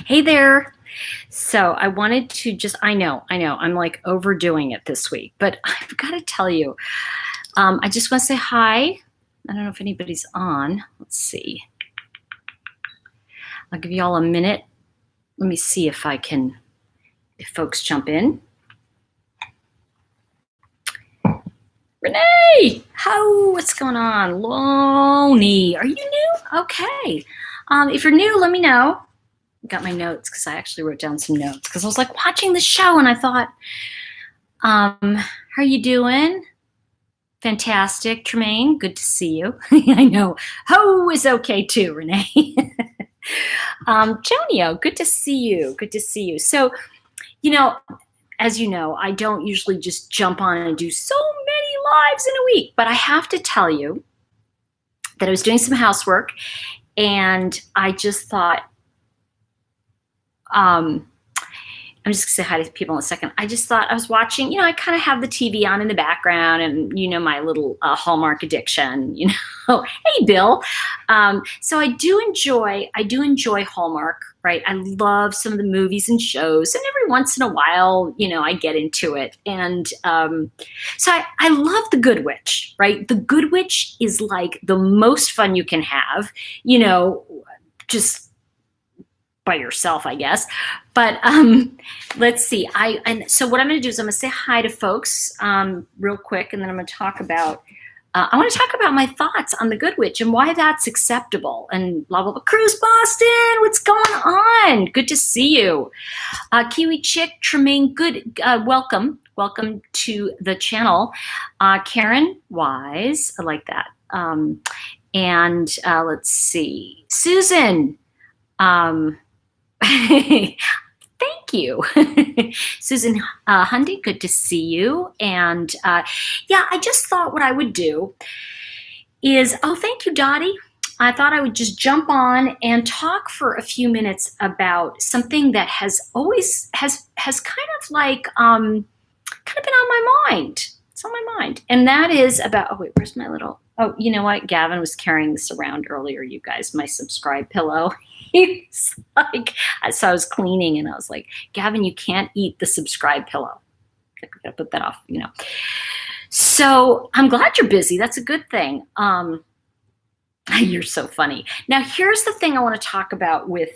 Hey there. So I wanted to just, I'm like overdoing it this week, but I've got to tell you, I just want to say hi. I don't know if anybody's on. Let's see. I'll give you all a minute. Let me see if if folks jump in. Renee, what's going on? Loney, are you new? Okay. If you're new, let me know. Got my notes because I actually wrote down some notes because I was like watching the show and I thought, how are you doing? Fantastic, Tremaine. Good to see you. I know. Ho is okay too, Renee. Jonio, good to see you. Good to see you. So, as you know, I don't usually just jump on and do so many lives in a week, but I have to tell you that I was doing some housework and I just thought, I'm just gonna say hi to people in a second. I just thought I was watching, I kind of have the TV on in the background and, my little Hallmark addiction, hey, Bill. So I do enjoy Hallmark, right? I love some of the movies and shows and every once in a while, I get into it. And so I love The Good Witch, right? The Good Witch is like the most fun you can have, just by yourself, I guess. But let's see. So what I'm going to do is I'm going to say hi to folks real quick, and then I'm going to talk about. I want to talk about my thoughts on The Good Witch and why that's acceptable, and blah blah blah. Cruise Boston, what's going on? Good to see you, Kiwi Chick, Tremaine. Good, welcome to the channel, Karen Wise. I like that. And let's see, Susan. Thank you. Susan Hundy, good to see you. And I just thought what I would do is, thank you, Dottie. I thought I would just jump on and talk for a few minutes about something that has always kind of like kind of been on my mind. It's on my mind. And that is about, where's my little, you know what? Gavin was carrying this around earlier, you guys, my subscribe pillow. He's like, so I was cleaning and I was like, Gavin, you can't eat the subscribe pillow. I gotta put that off, So I'm glad you're busy. That's a good thing. You're so funny. Now, here's the thing I want to talk about with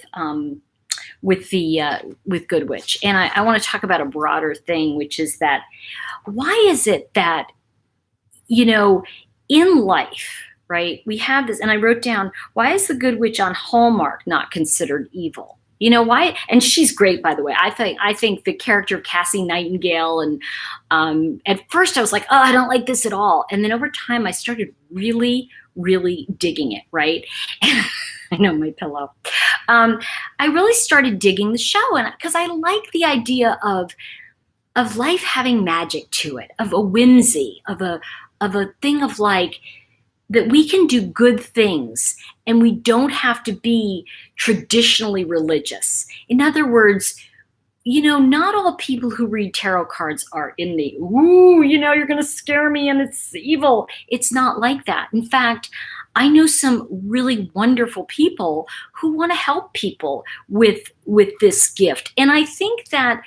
Good Witch. And I want to talk about a broader thing, which is that why is it that, in life, right, we have this, and I wrote down, why is the Good Witch on Hallmark not considered evil? Why? And she's great, by the way. I think the character of Cassie Nightingale, and at first I was like, I don't like this at all. And then over time I started really, really digging it, right? I know, my pillow. I really started digging the show, and because I like the idea of life having magic to it, of a whimsy, of a thing of like, that we can do good things and we don't have to be traditionally religious. In other words, not all people who read tarot cards are in the, you're going to scare me and it's evil. It's not like that. In fact, I know some really wonderful people who want to help people with this gift. And I think that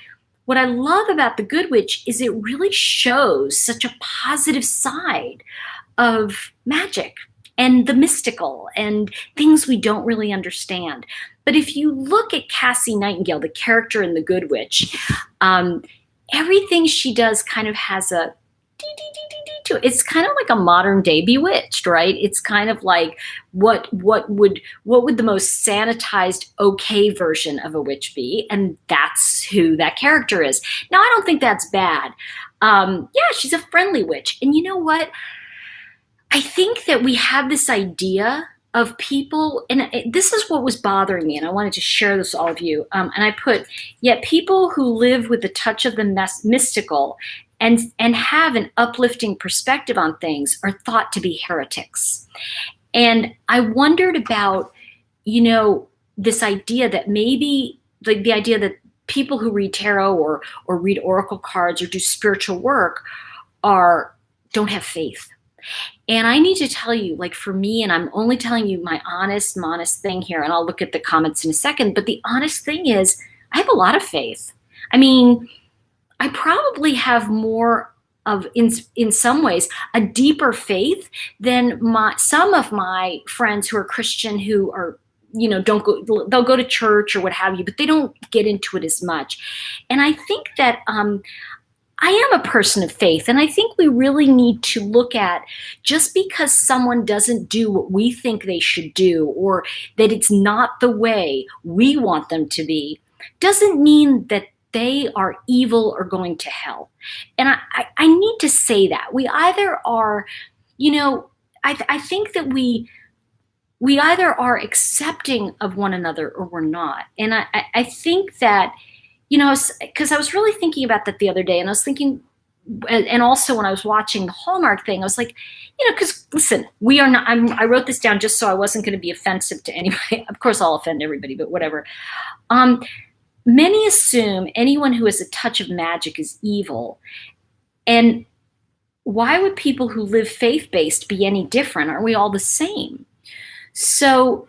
what I love about The Good Witch is it really shows such a positive side of magic and the mystical and things we don't really understand. But if you look at Cassie Nightingale, the character in The Good Witch, everything she does kind of has a to it. It's kind of like a modern day Bewitched, right? It's kind of like what would the most sanitized okay version of a witch be, and that's who that character is. Now, I don't think that's bad. She's a friendly witch, and you know what? I think that we have this idea of people, and this is what was bothering me, and I wanted to share this with all of you. And I put, yet people who live with the touch of the mystical and have an uplifting perspective on things are thought to be heretics. And I wondered about, this idea that maybe, like the idea that people who read tarot or read oracle cards or do spiritual work don't have faith. And I need to tell you, like for me, and I'm only telling you my honest thing here, and I'll look at the comments in a second, but the honest thing is I have a lot of faith. I mean, I probably have more of, in some ways, a deeper faith than some of my friends who are Christian, who are, don't go, they'll go to church or what have you, but they don't get into it as much. And I think that I am a person of faith, and I think we really need to look at, just because someone doesn't do what we think they should do, or that it's not the way we want them to be, doesn't mean that they are evil or going to hell. And I need to say that. We either are, I think that we either are accepting of one another or we're not. And I think that, because I was really thinking about that the other day, and I was thinking, and also when I was watching the Hallmark thing, I was like, because listen, we are not, I wrote this down just so I wasn't going to be offensive to anybody. Of course, I'll offend everybody, but whatever. Many assume anyone who has a touch of magic is evil. And why would people who live faith-based be any different? Aren't we all the same? So,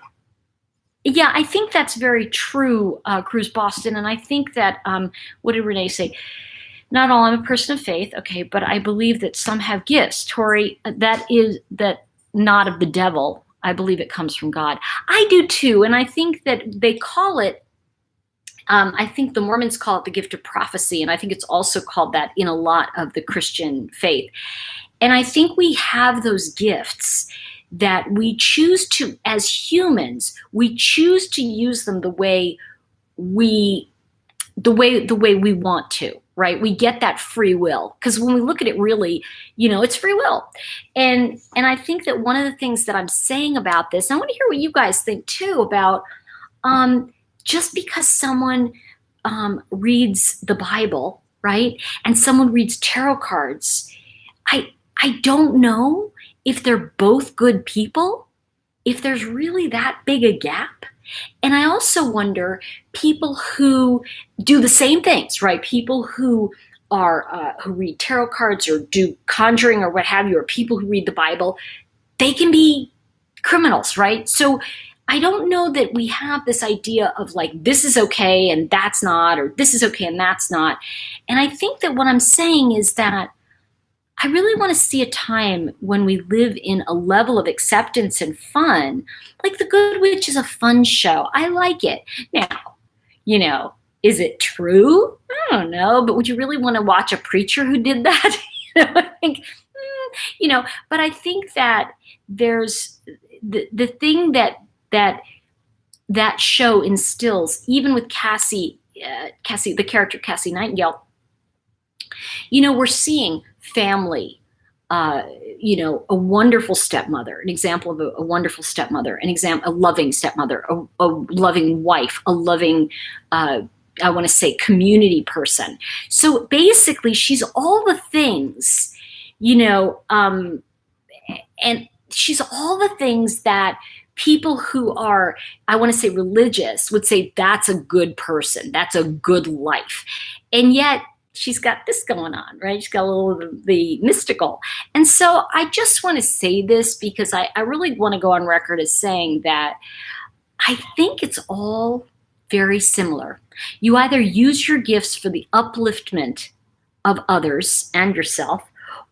yeah, I think that's very true, Cruz Boston. And I think that, what did Renee say? Not all, I'm a person of faith. Okay, but I believe that some have gifts. Tori, that not of the devil. I believe it comes from God. I do too. And I think that they call it, I think the Mormons call it the gift of prophecy. And I think it's also called that in a lot of the Christian faith. And I think we have those gifts that we choose to, as humans, we choose to use them the way we want to, right? We get that free will, because when we look at it really, it's free will. And I think that one of the things that I'm saying about this, I want to hear what you guys think too about, just because someone reads the Bible, right? And someone reads tarot cards, I don't know if they're both good people, if there's really that big a gap. And I also wonder, people who do the same things, right? People who are who read tarot cards or do conjuring or what have you, or people who read the Bible, they can be criminals, right? So I don't know that we have this idea of like, this is okay and that's not, or this is okay and that's not. And I think that what I'm saying is that I really want to see a time when we live in a level of acceptance and fun. Like The Good Witch is a fun show. I like it. Now, is it true? I don't know, but would you really want to watch a preacher who did that? I think, but I think that there's the thing that show instills, even with Cassie, the character Cassie Nightingale, we're seeing family, a wonderful stepmother, an example of a wonderful stepmother, a loving stepmother, a loving wife, a loving, I want to say, community person. So basically, she's all the things, and she's all the things that people who are, I want to say, religious would say that's a good person, that's a good life. And yet she's got this going on, right? She's got a little of the mystical. And so I just want to say this because I really want to go on record as saying that I think it's all very similar. You either use your gifts for the upliftment of others and yourself,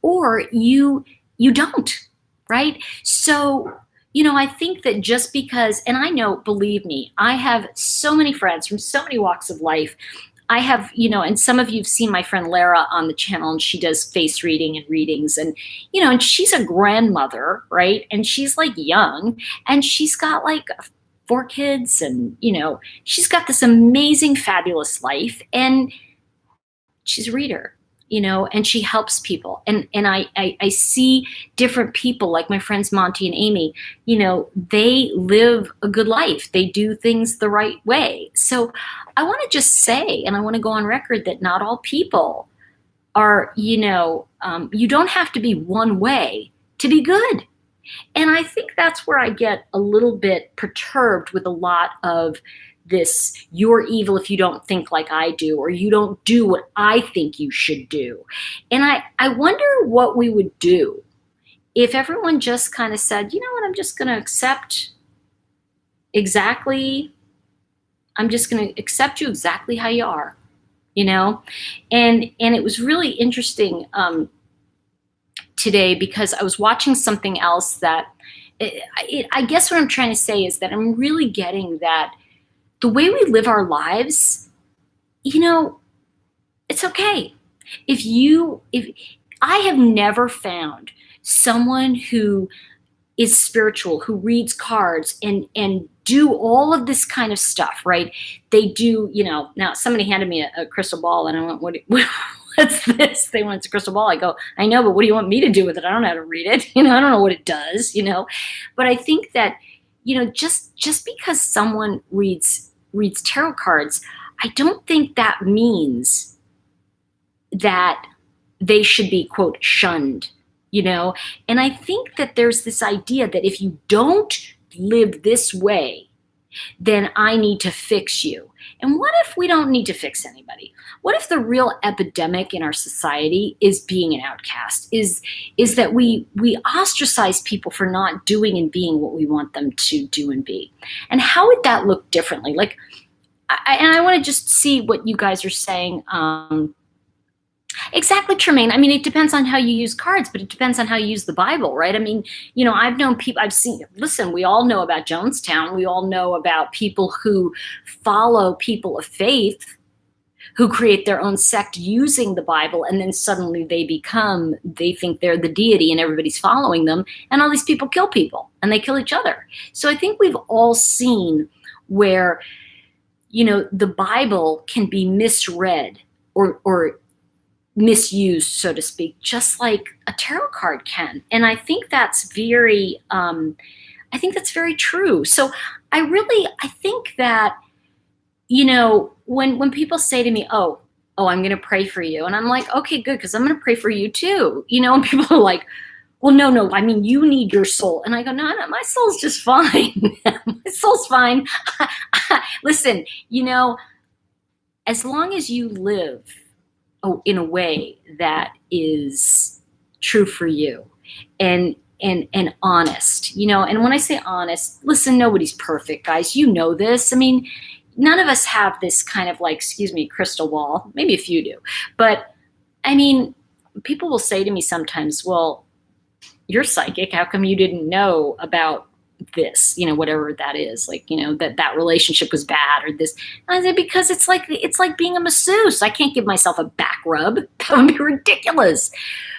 or you don't, right? So, I think that just because, and I know, believe me, I have so many friends from so many walks of life. I have, and some of you have seen my friend Lara on the channel, and she does face reading and readings, and, and she's a grandmother, right? And she's like young, and she's got like 4 kids, and, she's got this amazing, fabulous life, and she's a reader, and she helps people. And I see different people, like my friends Monty and Amy, they live a good life. They do things the right way. So I want to just say, and I want to go on record, that not all people are, you don't have to be one way to be good. And I think that's where I get a little bit perturbed with a lot of this, you're evil if you don't think like I do, or you don't do what I think you should do. And I wonder what we would do if everyone just kind of said, you know what, exactly, I'm just going to accept you exactly how you are, you know? And it was really interesting today because I was watching something else that I guess what I'm trying to say is that I'm really getting that the way we live our lives, you know, it's okay. If I have never found someone who is spiritual, who reads cards and do all of this kind of stuff, right? They do, now somebody handed me a crystal ball and I went, what's this? They want it's a crystal ball. I go, I know, but what do you want me to do with it? I don't know how to read it. I don't know what it does, But I think that, just because someone reads tarot cards, I don't think that means that they should be, quote, shunned, And I think that there's this idea that if you don't live this way, then I need to fix you. And what if we don't need to fix anybody? What if the real epidemic in our society is being an outcast, is that we ostracize people for not doing and being what we want them to do and be? And how would that look differently? Like, I want to just see what you guys are saying. Exactly, Tremaine. I mean, it depends on how you use cards, but it depends on how you use the Bible, right? I mean, I've known people, listen, we all know about Jonestown. We all know about people who follow people of faith who create their own sect using the Bible, and then suddenly they think they're the deity and everybody's following them, and all these people kill people, and they kill each other. So I think we've all seen where, the Bible can be misread or misused, so to speak, just like a tarot card can. And I think that's very true. So I think that, when people say to me, oh, I'm going to pray for you. And I'm like, okay, good. Cause I'm going to pray for you too. And people are like, well, no, I mean, you need your soul. And I go, no, my soul's just fine. My soul's fine. Listen, as long as you live in a way that is true for you and honest, and when I say honest, listen, nobody's perfect, guys. You know this. I mean, none of us have this kind of, like, excuse me, crystal ball. Maybe a few do. But I mean, people will say to me sometimes, well, you're psychic. How come you didn't know about this, whatever that is, like, that relationship was bad or this. And I said, because it's like being a masseuse. I can't give myself a back rub. That would be ridiculous.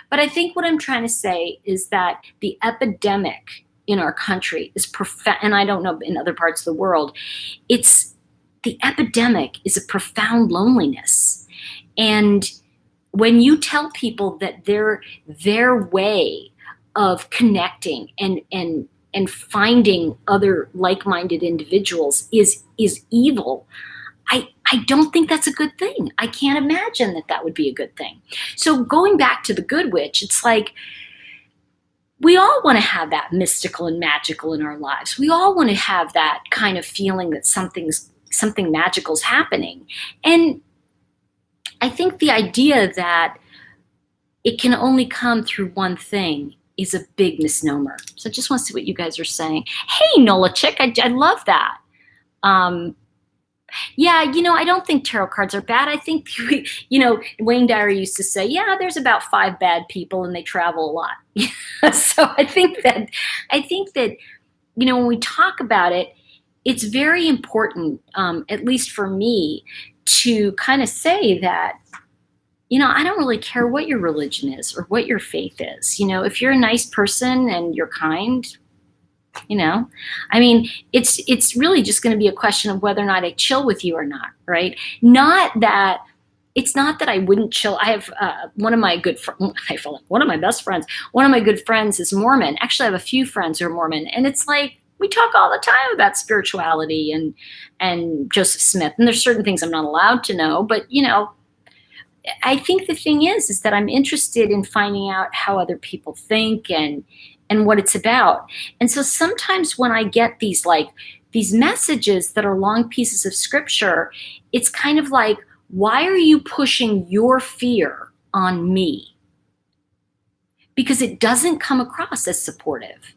But I think what I'm trying to say is that the epidemic in our country is and I don't know in other parts of the world, the epidemic is a profound loneliness. And when you tell people that their way of connecting and finding other like-minded individuals is evil, I don't think that's a good thing. I can't imagine that would be a good thing. So going back to the Good Witch, it's like we all want to have that mystical and magical in our lives. We all want to have that kind of feeling that something magical is happening. And I think the idea that it can only come through one thing is a big misnomer. So I just want to see what you guys are saying. Hey, Nola Chick, I love that. Yeah, I don't think tarot cards are bad. I think, Wayne Dyer used to say, yeah, there's about 5 bad people and they travel a lot. So I think that, when we talk about it, it's very important, at least for me, to kind of say that, I don't really care what your religion is or what your faith is. If you're a nice person and you're kind, I mean, it's really just going to be a question of whether or not I chill with you or not, right? It's not that I wouldn't chill. I have one of my best friends. One of my good friends is Mormon. Actually, I have a few friends who are Mormon, and it's like we talk all the time about spirituality and Joseph Smith. And there's certain things I'm not allowed to know, but I think the thing is that I'm interested in finding out how other people think and what it's about. And so sometimes when I get these messages that are long pieces of scripture, it's kind of like, why are you pushing your fear on me? because it doesn't come across as supportive.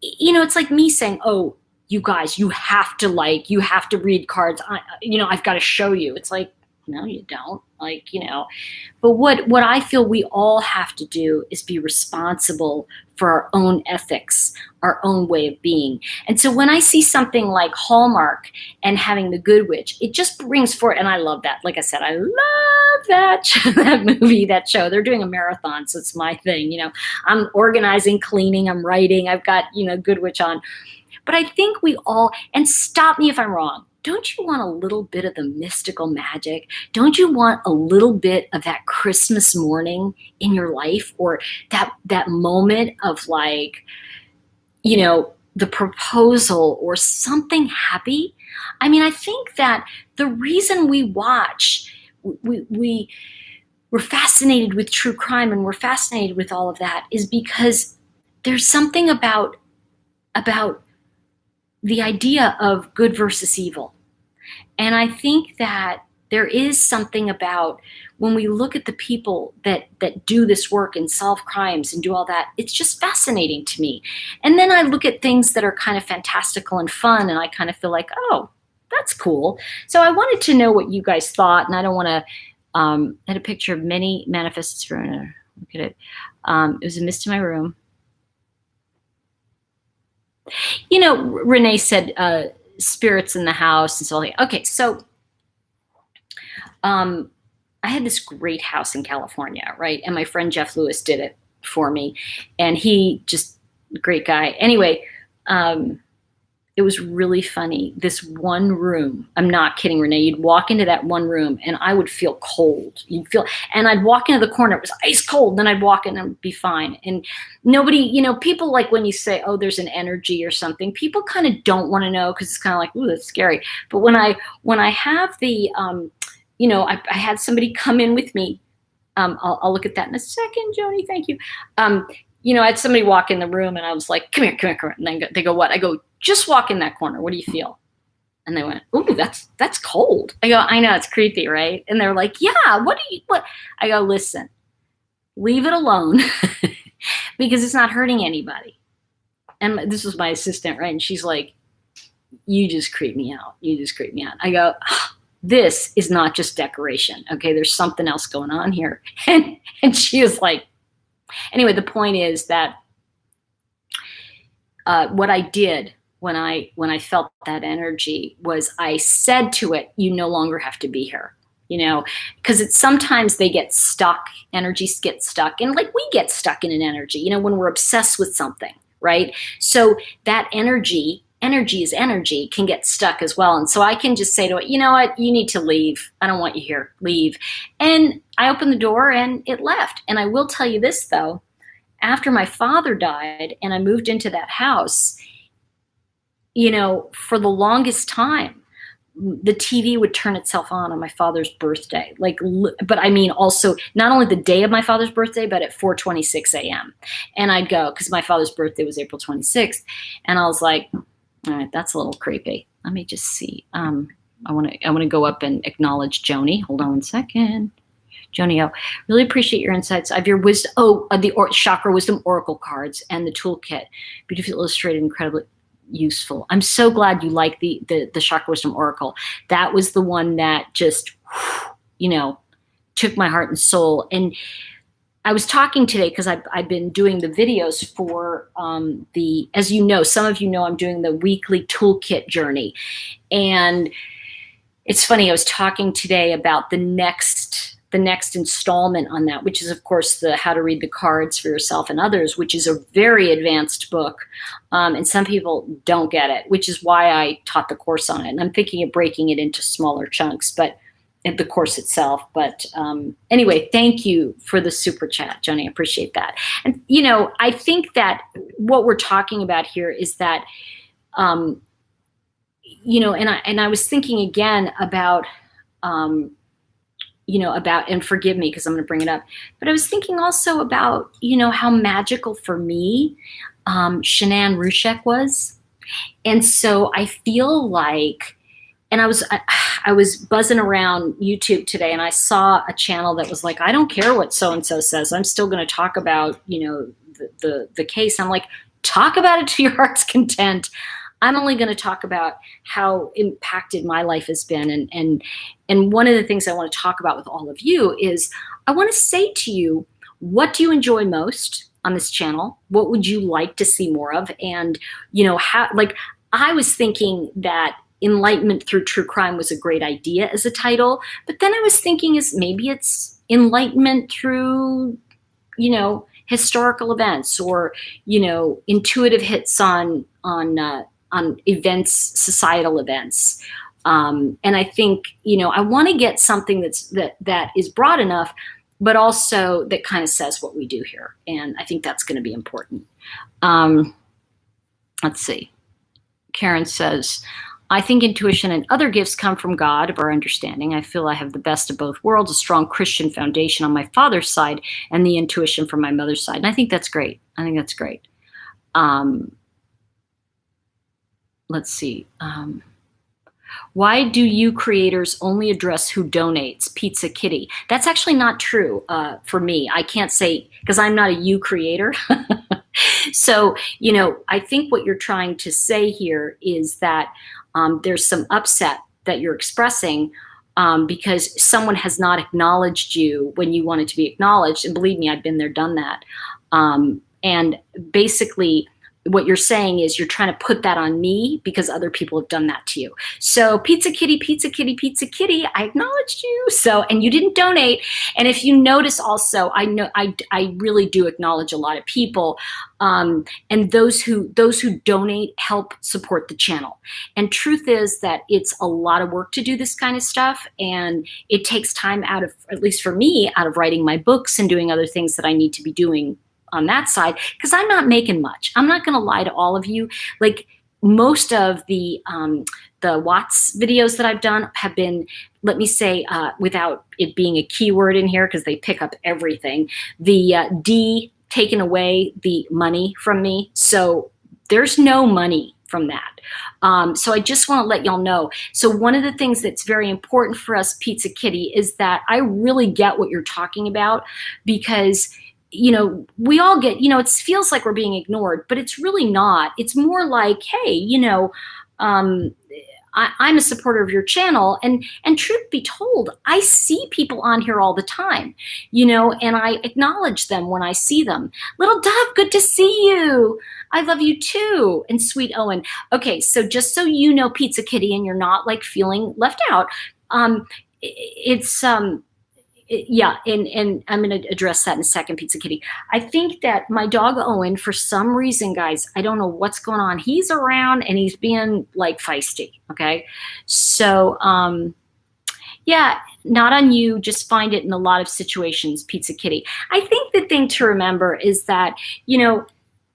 It's like me saying, oh, you guys, you have to read cards. I've got to show you. It's like, no, you don't. But what I feel we all have to do is be responsible for our own ethics, our own way of being. And so when I see something like Hallmark and having The Good Witch, it just brings forth, and I love that. Like I said, I love that movie, that show. They're doing a marathon, so it's my thing. I'm organizing, cleaning, I'm writing. I've got, Good Witch on. But I think we all, and stop me if I'm wrong, don't you want a little bit of the mystical magic? Don't you want a little bit of that Christmas morning in your life, or that moment of the proposal or something happy? I mean, I think that the reason we watch, we're fascinated with true crime and we're fascinated with all of that is because there's something about the idea of good versus evil. And I think that there is something about when we look at the people that do this work and solve crimes and do all that, it's just fascinating to me. And then I look at things that are kind of fantastical and fun, and I kind of feel like, oh, that's cool. So I wanted to know what you guys thought, and I don't want to, I had a picture of many manifests for, look at it. It was a mist in my room. Renee said spirits in the house and so on. Okay, so I had this great house in California, right? And my friend Jeff Lewis did it for me. And he just, great guy. Anyway, it was really funny. This one room, I'm not kidding, Renee, you'd walk into that one room and I would feel cold. And I'd walk into the corner, it was ice cold. Then I'd walk in and be fine. And nobody, people like when you say, oh, there's an energy or something, people kind of don't want to know because it's kind of like, ooh, that's scary. But when I have the, I had somebody come in with me. I'll look at that in a second, Joni, thank you. I had somebody walk in the room and I was like, come here. And then they go, what? I go, just walk in that corner. What do you feel? And they went, ooh, that's cold. I go, I know, it's creepy, right? And they're like, yeah, what? I go, listen, leave it alone because it's not hurting anybody. And this was my assistant, right? And she's like, you just creep me out. I go, this is not just decoration. Okay, there's something else going on here. And she was like, anyway, the point is that what I did when I felt that energy was I said to it, you no longer have to be here, because it's sometimes they get stuck, energies get stuck, and like we get stuck in an energy, when we're obsessed with something, right? So that energy is energy, can get stuck as well. And so I can just say to it, you know what, you need to leave. I don't want you here, leave. And I opened the door and it left. And I will tell you this though, after my father died and I moved into that house, for the longest time, the TV would turn itself on my father's birthday. But I mean, also not only the day of my father's birthday, but at 4:26 a.m. And I'd go, because my father's birthday was April 26th. And I was like, all right, that's a little creepy. Let me just see. I want to go up and acknowledge Joni. Hold on one second. Joni, really appreciate your insights. I have your wisdom. The Chakra Wisdom Oracle cards and the toolkit. Beautifully illustrated, incredibly useful. I'm so glad you like the Chakra Wisdom Oracle. That was the one that just, took my heart and soul. And I was talking today because I've been doing the videos for as some of you know, I'm doing the weekly toolkit journey. And it's funny, I was talking today about the next installment on that, which is of course the How to Read the Cards for Yourself and Others, which is a very advanced book. And some people don't get it, which is why I taught the course on it. And I'm thinking of breaking it into smaller chunks, but the course itself. But anyway, thank you for the super chat, Joni. I appreciate that. And, I think that what we're talking about here is that, and I was thinking again about, and forgive me because I'm going to bring it up, but I was thinking also about, how magical for me Shanann Rushek was. And so I feel like, and I was buzzing around YouTube today and I saw a channel that was like, I don't care what so-and-so says. I'm still going to talk about, the case. I'm like, talk about it to your heart's content. I'm only going to talk about how impacted my life has been. And one of the things I want to talk about with all of you is I want to say to you, what do you enjoy most on this channel? What would you like to see more of? And, how, like, I was thinking that enlightenment through true crime was a great idea as a title, but then I was thinking maybe it's enlightenment through, historical events, or, intuitive hits on events, societal events. And I think, I want to get something that is broad enough, but also that kind of says what we do here. And I think that's going to be important. Let's see. Karen says, I think intuition and other gifts come from God of our understanding. I feel I have the best of both worlds, a strong Christian foundation on my father's side and the intuition from my mother's side. And I think that's great. Let's see. Why do you creators only address who donates? Pizza Kitty. That's actually not true for me. I can't say, because I'm not a you creator. So, I think what you're trying to say here is that there's some upset that you're expressing because someone has not acknowledged you when you wanted to be acknowledged. And believe me, I've been there, done that. And basically, what you're saying is you're trying to put that on me because other people have done that to you. So Pizza Kitty, Pizza Kitty, Pizza Kitty, I acknowledged you. So, and you didn't donate. And if you notice also, I know I really do acknowledge a lot of people. And those who donate help support the channel. And truth is that it's a lot of work to do this kind of stuff. And it takes time out of, at least for me, out of writing my books and doing other things that I need to be doing on that side, because I'm not making much. I'm not going to lie to all of you. Like, most of the Watts videos that I've done have been, let me say, without it being a keyword in here, because they pick up everything, the D taken away the money from me. So there's no money from that. So I just want to let y'all know. So one of the things that's very important for us, Pizza Kitty, is that I really get what you're talking about, because we all get, it feels like we're being ignored, but it's really not. It's more like, hey, I'm a supporter of your channel. And truth be told, I see people on here all the time, and I acknowledge them when I see them. Little Dove, good to see you. I love you too. And Sweet Owen. Okay, so just so you know, Pizza Kitty, and you're not like feeling left out, yeah, and I'm going to address that in a second, Pizza Kitty. I think that my dog Owen, for some reason, guys, I don't know what's going on. He's around and he's being like feisty. Okay. So, yeah, not on you. Just find it in a lot of situations, Pizza Kitty. I think the thing to remember is that,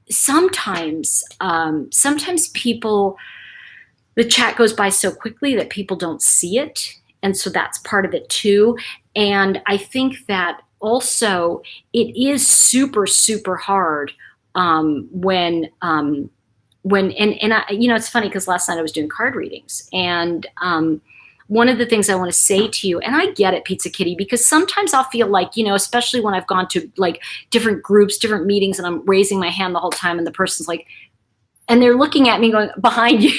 sometimes people, the chat goes by so quickly that people don't see it. And so that's part of it too. And I think that also it is super, super hard when it's funny because last night I was doing card readings, and one of the things I want to say to you, and I get it, Pizza Kitty, because sometimes I'll feel like, especially when I've gone to like different groups, different meetings, and I'm raising my hand the whole time, and the person's like, and they're looking at me going, behind you.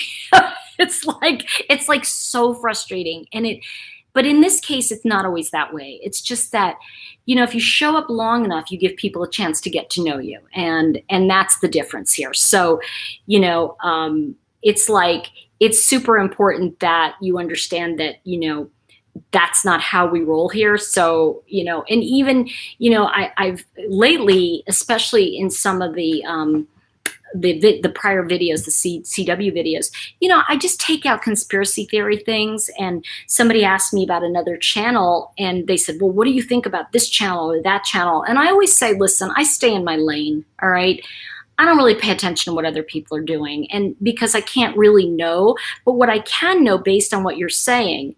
It's like so frustrating. But in this case, it's not always that way. It's just that, if you show up long enough, you give people a chance to get to know you. And that's the difference here. So, it's like, it's super important that you understand that, that's not how we roll here. So, and even, I've lately, especially in some of the prior videos, the CW videos, I just take out conspiracy theory things. And somebody asked me about another channel and they said, well, what do you think about this channel or that channel? And I always say, listen, I stay in my lane. All right. I don't really pay attention to what other people are doing. And because I can't really know, but what I can know based on what you're saying,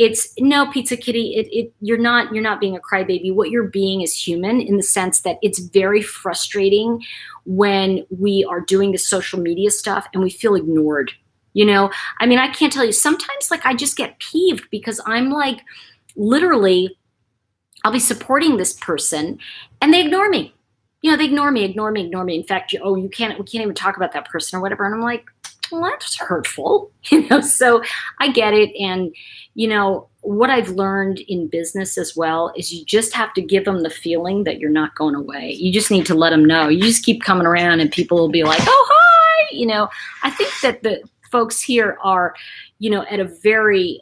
it's no, Pizza Kitty, you're not being a crybaby. What you're being is human, in the sense that it's very frustrating when we are doing the social media stuff and we feel ignored. You know, I mean, I can't tell you. Sometimes, like, I just get peeved because I'm like, literally, I'll be supporting this person and they ignore me. You know, they ignore me, ignore me, ignore me. In fact, we can't even talk about that person or whatever. And I'm like, well, that's hurtful, you know? So I get it. And, you know, what I've learned in business as well is you just have to give them the feeling that you're not going away. You just need to let them know. You just keep coming around and people will be like, oh, hi. You know, I think that the folks here are, you know, at a very,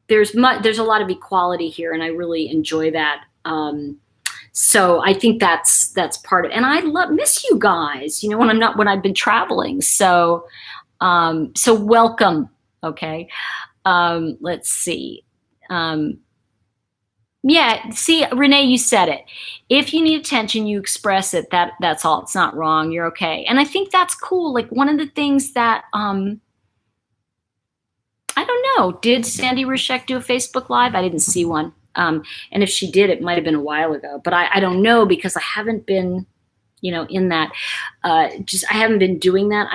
there's a lot of equality here, and I really enjoy that. So I think that's part of it. And I miss you guys, you know, when I've been traveling. So so welcome. Okay. Let's see. Yeah, see, Renee, you said it. If you need attention, you express it. That's all. It's not wrong. You're okay. And I think that's cool. Like, one of the things that I don't know. Did Sandy Rishek do a Facebook Live? I didn't see one. And if she did, it might have been a while ago. But I don't know, because I haven't been, you know, in that. I haven't been doing that.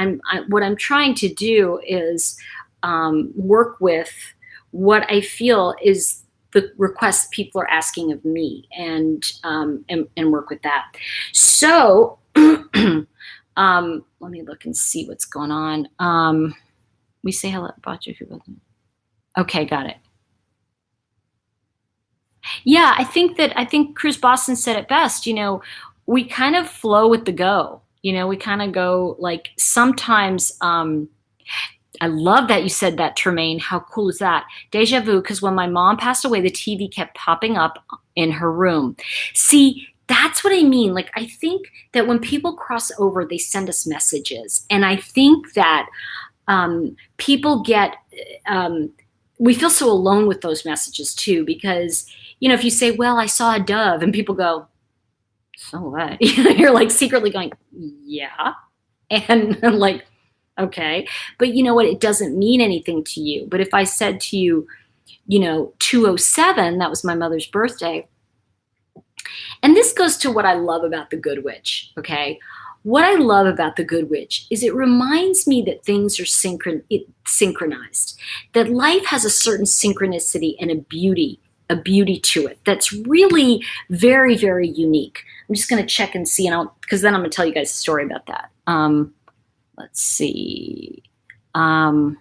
What I'm trying to do is work with what I feel is the requests people are asking of me, and work with that. So let me look and see what's going on. We say hello. Okay, got it. Yeah, I think Chris Boston said it best. You know, we kind of flow with the go. You know, we kind of go, like, sometimes. I love that you said that, Tremaine. How cool is that? Deja vu, because when my mom passed away, the TV kept popping up in her room. See, that's what I mean. Like, I think that when people cross over, they send us messages. And I think that people get, we feel so alone with those messages too, because, you know, if you say, well, I saw a dove, and people go, so what? You're like secretly going, yeah. And I'm like, okay. But you know what? It doesn't mean anything to you. But if I said to you, you know, 207, that was my mother's birthday. And this goes to what I love about the Good Witch, okay? What I love about the Good Witch is it reminds me that things are synchronized, that life has a certain synchronicity and a beauty to it that's really very, very unique. I'm just going to check and see, and because then I'm going to tell you guys a story about that. Let's see. Oh,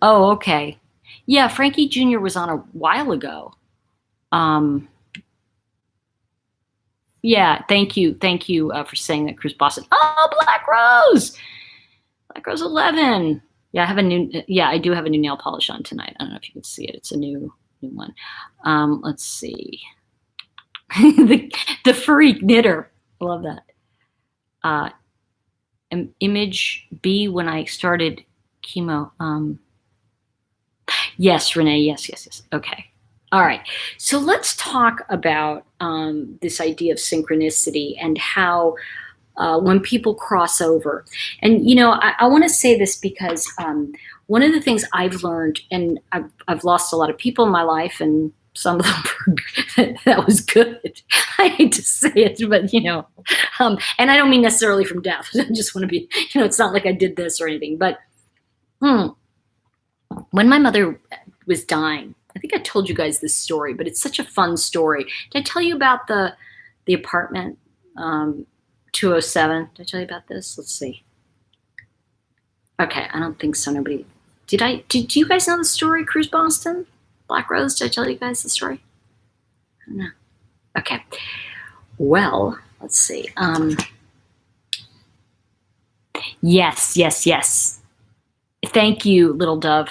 okay. Yeah, Frankie Jr. was on a while ago. Yeah, thank you for saying that, Chris Boston. Oh, Black Rose 11. Yeah, I do have a new nail polish on tonight. I don't know if you can see it. It's a new one. Let's see. the furry knitter. I love that. Image B when I started chemo. Yes, Renee. Yes. Okay. All right. So let's talk about this idea of synchronicity and how when people cross over. And, you know, I want to say this because one of the things I've learned, and I've lost a lot of people in my life, and some of them that was good. I hate to say it, but, you know, and I don't mean necessarily from death. I just want to be, you know, it's not like I did this or anything. But when my mother was dying, I think I told you guys this story, but it's such a fun story. Did I tell you about the apartment 207? Did I tell you about this? Let's see. Okay, I don't think so. Nobody. Did you guys know the story, Cruise Boston? Black Rose, did I tell you guys the story? No. Okay. Well, let's see. Yes. Thank you, Little Dove.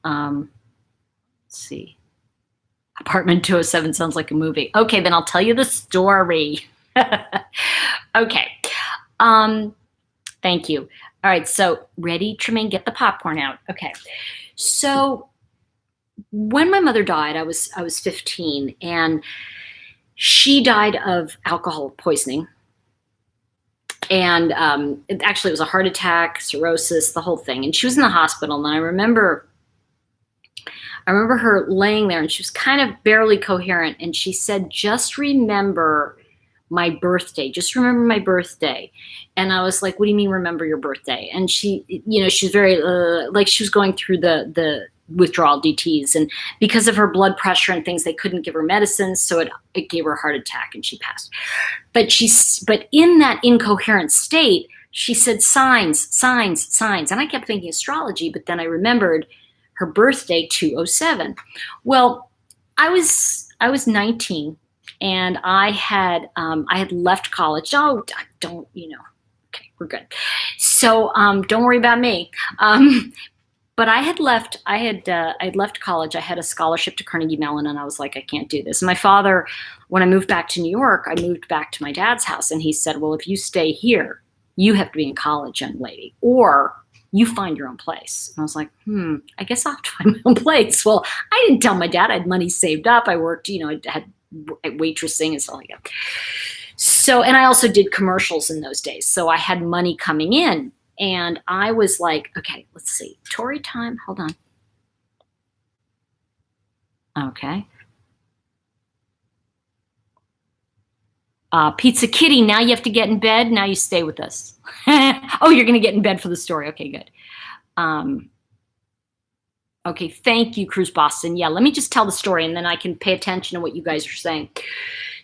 Let's see. Apartment 207 sounds like a movie. Okay, then I'll tell you the story. Okay. Thank you. All right, so ready, Tremaine? Get the popcorn out. Okay. So when my mother died, I was 15, and she died of alcohol poisoning. And it was a heart attack, cirrhosis, the whole thing. And she was in the hospital, and I remember her laying there, and she was kind of barely coherent. And she said, just remember my birthday. Just remember my birthday. And I was like, what do you mean remember your birthday? And she, she's very, like she was going through the withdrawal DTs. And because of her blood pressure and things, they couldn't give her medicines. So it gave her a heart attack and she passed. But in that incoherent state, she said signs, signs, signs. And I kept thinking astrology, but then I remembered her birthday, 207. Well, I was 19 and I had left college. Oh, don't, okay, we're good. So don't worry about me. But I'd left college. I had a scholarship to Carnegie Mellon and I was like, I can't do this. And my father, when I moved back to New York, I moved back to my dad's house and he said, well, if you stay here, you have to be in college, young lady, or you find your own place. And I was like, I guess I'll have to find my own place. Well, I didn't tell my dad I had money saved up. I worked, I had waitressing and stuff like that. So, and I also did commercials in those days. So I had money coming in and I was like, okay, let's see. Tori time, hold on. Okay. Pizza Kitty, now you have to get in bed. Now you stay with us. Oh, you're going to get in bed for the story. Okay, good. Okay, thank you, Cruise Boston. Yeah, let me just tell the story and then I can pay attention to what you guys are saying.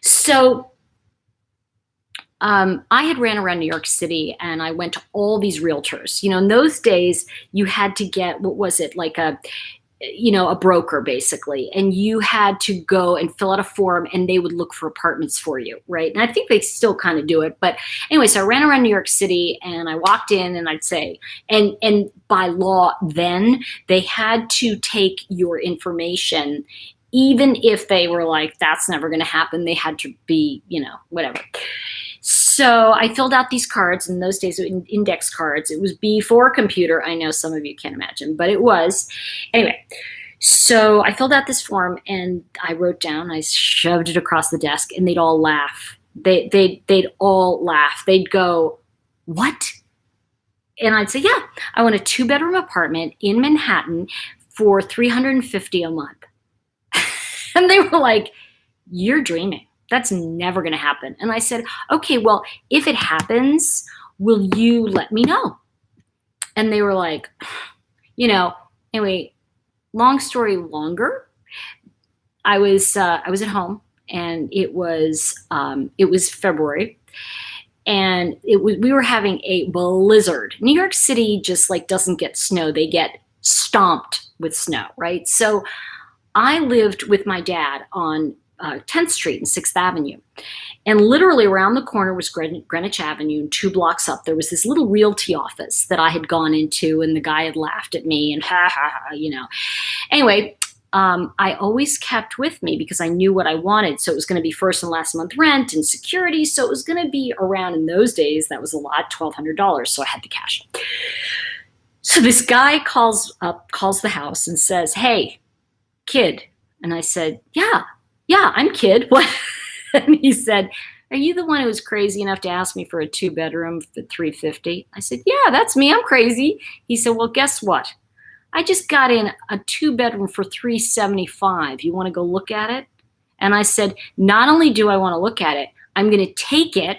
So I had ran around New York City and I went to all these realtors. In those days, you had to get, what was it, like a broker basically, and you had to go and fill out a form and they would look for apartments for you, right? And I think they still kind of do it. But anyway, so I ran around New York City and I walked in and I'd say, and by law then, they had to take your information, even if they were like, that's never going to happen. They had to be, whatever. So I filled out these cards. In those days, index cards. It was before computer. I know some of you can't imagine, but it was. Anyway, so I filled out this form and I wrote down, I shoved it across the desk and they'd all laugh. They'd all laugh. They'd go, what? And I'd say, yeah, I want a 2-bedroom apartment in Manhattan for $350 a month. And they were like, you're dreaming. That's never going to happen. And I said, okay, well, if it happens, will you let me know? And they were like, anyway, long story longer. I was at home and it was February and we were having a blizzard. New York City just like doesn't get snow. They get stomped with snow, right? So I lived with my dad on 10th Street and 6th Avenue. And literally around the corner was Greenwich Avenue, and 2 blocks up, there was this little realty office that I had gone into, and the guy had laughed at me and ha, ha, ha, Anyway, I always kept with me because I knew what I wanted. So it was going to be first and last month rent and security. So it was going to be around, in those days, that was a lot, $1,200. So I had the cash. So this guy calls the house and says, hey, kid. And I said, yeah, I'm kid. What? And he said, are you the one who was crazy enough to ask me for a 2-bedroom for $350? I said, yeah, that's me. I'm crazy. He said, well, guess what? I just got in a 2-bedroom for $375. You want to go look at it? And I said, not only do I want to look at it, I'm going to take it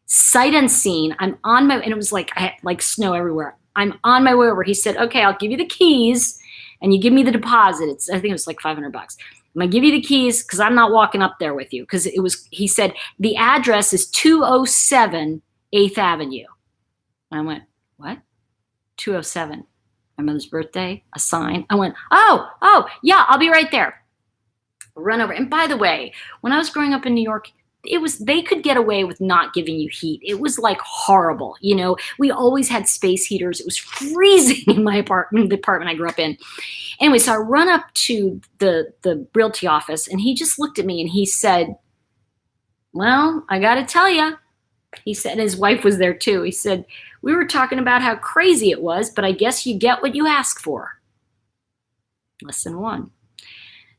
sight unseen. I'm on my, and it was like, I had like snow everywhere. I'm on my way over. He said, okay, I'll give you the keys and you give me the deposit. I think it was like $500. I'm going to give you the keys because I'm not walking up there with you. Because he said, the address is 207 8th Avenue. And I went, what? 207. My mother's birthday, a sign. I went, oh, yeah, I'll be right there. Run over. And by the way, when I was growing up in New York, they could get away with not giving you heat. It was like horrible. We always had space heaters. It was freezing in my apartment, the apartment I grew up in. Anyway, so I run up to the realty office and he just looked at me and he said, well, I got to tell you, he said, and his wife was there too. He said, we were talking about how crazy it was, but I guess you get what you ask for. Lesson 1.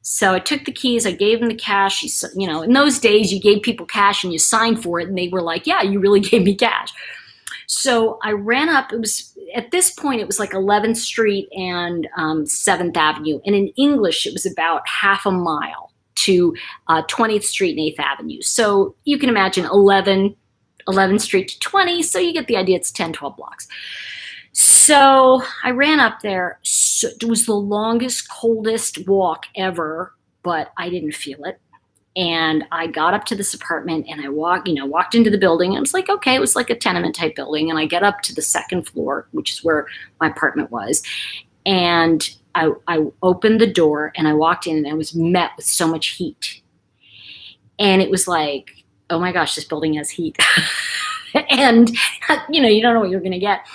So I took the keys, I gave him the cash. In those days you gave people cash and you signed for it and they were like, yeah, you really gave me cash. So I ran up, at this point it was like 11th Street and 7th Avenue. And in English, it was about half a mile to 20th Street and 8th Avenue. So you can imagine 11th Street to 20. So you get the idea. It's 10, 12 blocks. So I ran up there. So it was the longest, coldest walk ever, but I didn't feel it. And I got up to this apartment and I walked into the building. And it was like, okay, it was like a tenement type building. And I get up to the second floor, which is where my apartment was. And I opened the door and I walked in and I was met with so much heat. And it was like, oh my gosh, this building has heat. And, you don't know what you're going to get.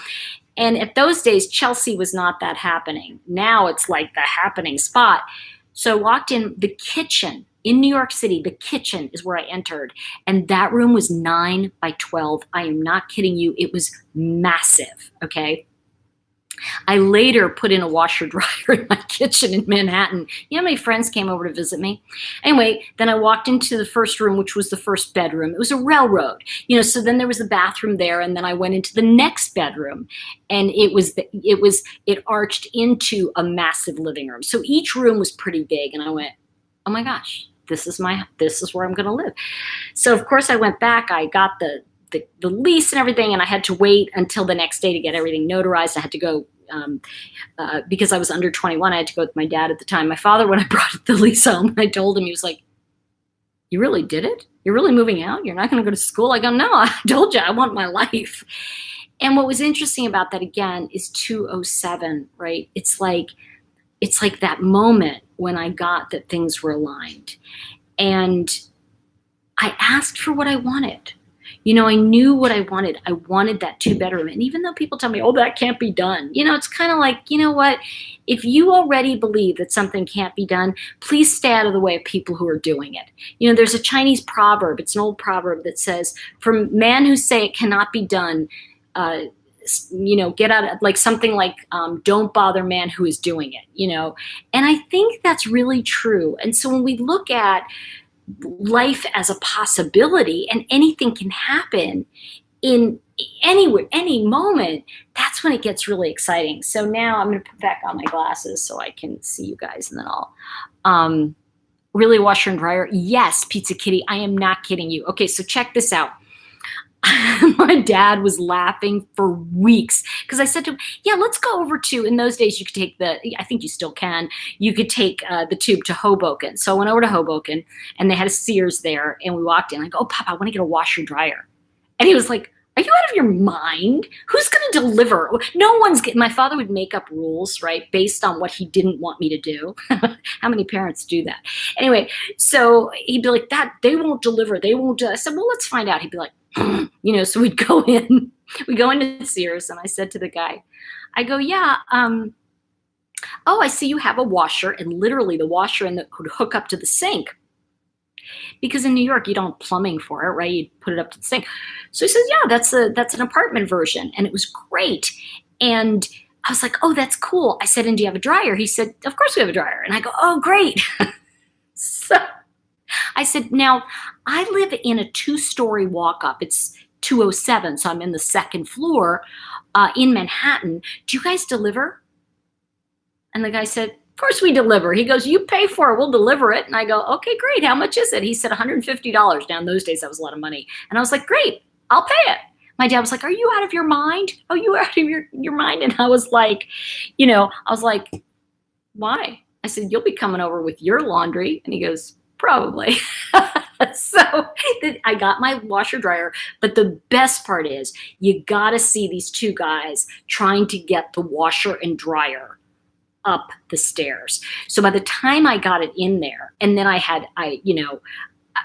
And at those days, Chelsea was not that happening. Now it's like the happening spot. So I walked in the kitchen in New York City. The kitchen is where I entered. And that room was 9 by 12. I am not kidding you. It was massive. Okay. I later put in a washer dryer in my kitchen in Manhattan. You know how many friends came over to visit me? Anyway, then I walked into the first room, which was the first bedroom. It was a railroad, so then there was a bathroom there. And then I went into the next bedroom and it arched into a massive living room. So each room was pretty big. And I went, oh my gosh, this is where I'm going to live. So of course I went back, I got the lease and everything, and I had to wait until the next day to get everything notarized. I had to go because I was under 21. I had to go with my dad at the time. My father, when I brought the lease home, I told him, he was like, "You really did it? You're really moving out? You're not going to go to school?" I go, "No, I told you, I want my life." And what was interesting about that again is 207, right? It's like that moment when I got that things were aligned, and I asked for what I wanted. I knew what I wanted. I wanted that 2-bedroom. And even though people tell me, oh, that can't be done, it's kind of like, you know what? If you already believe that something can't be done, please stay out of the way of people who are doing it. There's a Chinese proverb. It's an old proverb that says, for men who say it cannot be done, get out of, like something like, don't bother man who is doing it, And I think that's really true. And so when we look at life as a possibility and anything can happen in any moment, that's when it gets really exciting. So now I'm going to put back on my glasses so I can see you guys, and then I'll really washer and dryer. Yes, Pizza Kitty, I am not kidding you. Okay, so check this out. My dad was laughing for weeks because I said to him, yeah, let's go over to, in those days you could take I think you still can, you could take the tube to Hoboken. So I went over to Hoboken and they had a Sears there and we walked in. I go, oh, Papa, I want to get a washer dryer. And he was like, are you out of your mind? Who's going to deliver? My father would make up rules, right, based on what he didn't want me to do. How many parents do that? Anyway, so he'd be like, that they won't deliver. They won't do. I said, well, let's find out. He'd be like, so we'd go into Sears, and I said to the guy, I go, yeah, oh, I see you have a washer, and literally the washer could hook up to the sink. Because in New York, you don't have plumbing for it, right? You put it up to the sink. So he says, yeah, that's an apartment version. And it was great. And I was like, oh, that's cool. I said, and do you have a dryer? He said, of course we have a dryer. And I go, oh, great. So I said, now I live in a 2-story walk-up. It's 207, so I'm in the second floor in Manhattan. Do you guys deliver? And the guy said, of course we deliver. He goes, you pay for it, we'll deliver it. And I go, okay, great. How much is it? He said $150. Now in those days, that was a lot of money. And I was like, great, I'll pay it. My dad was like, are you out of your mind? Oh, you out of your mind? And I was like, why? I said, you'll be coming over with your laundry. And he goes, probably. So I got my washer dryer. But the best part is you got to see these two guys trying to get the washer and dryer up the stairs. So by the time I got it in there, and then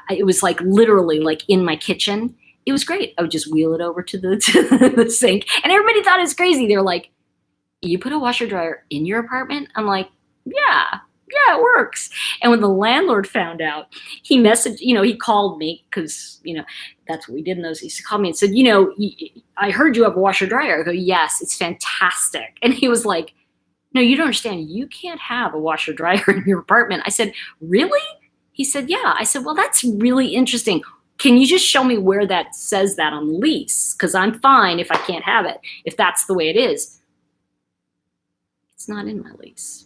it was like literally like in my kitchen, it was great. I would just wheel it over to the sink, and everybody thought it was crazy. They're like, you put a washer dryer in your apartment? I'm like, yeah, it works. And when the landlord found out, he messaged, he called me because, that's what we did in those. He called me and said, I heard you have a washer dryer. I go, yes, it's fantastic. And he was like, no, you don't understand. You can't have a washer dryer in your apartment. I said, really? He said, yeah. I said, well, that's really interesting. Can you just show me where that says that on the lease? Because I'm fine if I can't have it, if that's the way it is. It's not in my lease.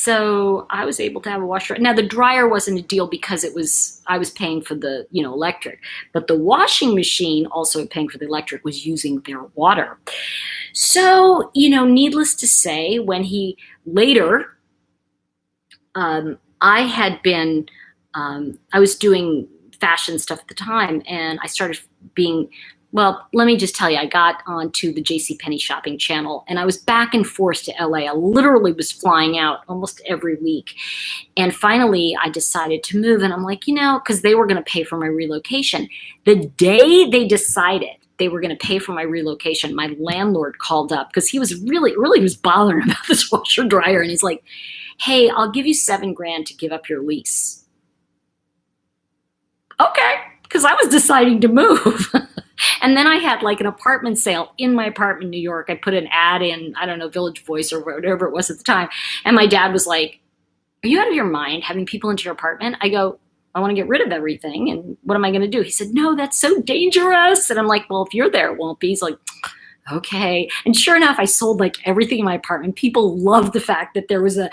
So I was able to have a washer. Now the dryer wasn't a deal because I was paying for the, electric, but the washing machine, also paying for the electric, was using their water. So, needless to say, when he later, I had been, I was doing fashion stuff at the time, and I started being, well, let me just tell you, I got onto the JCPenney shopping channel, and I was back and forth to LA. I literally was flying out almost every week. And finally, I decided to move, and I'm like, because they were going to pay for my relocation. The day they decided they were going to pay for my relocation, my landlord called up because he was really, really was bothering about this washer dryer. And he's like, hey, I'll give you $7,000 to give up your lease. Okay, because I was deciding to move. And then I had like an apartment sale in my apartment in New York. I put an ad in, I don't know, Village Voice or whatever it was at the time. And my dad was like, are you out of your mind having people into your apartment? I go, I want to get rid of everything. And what am I going to do? He said, no, that's so dangerous. And I'm like, well, if you're there, it won't be. He's like, okay. And sure enough, I sold like everything in my apartment. People loved the fact that there was a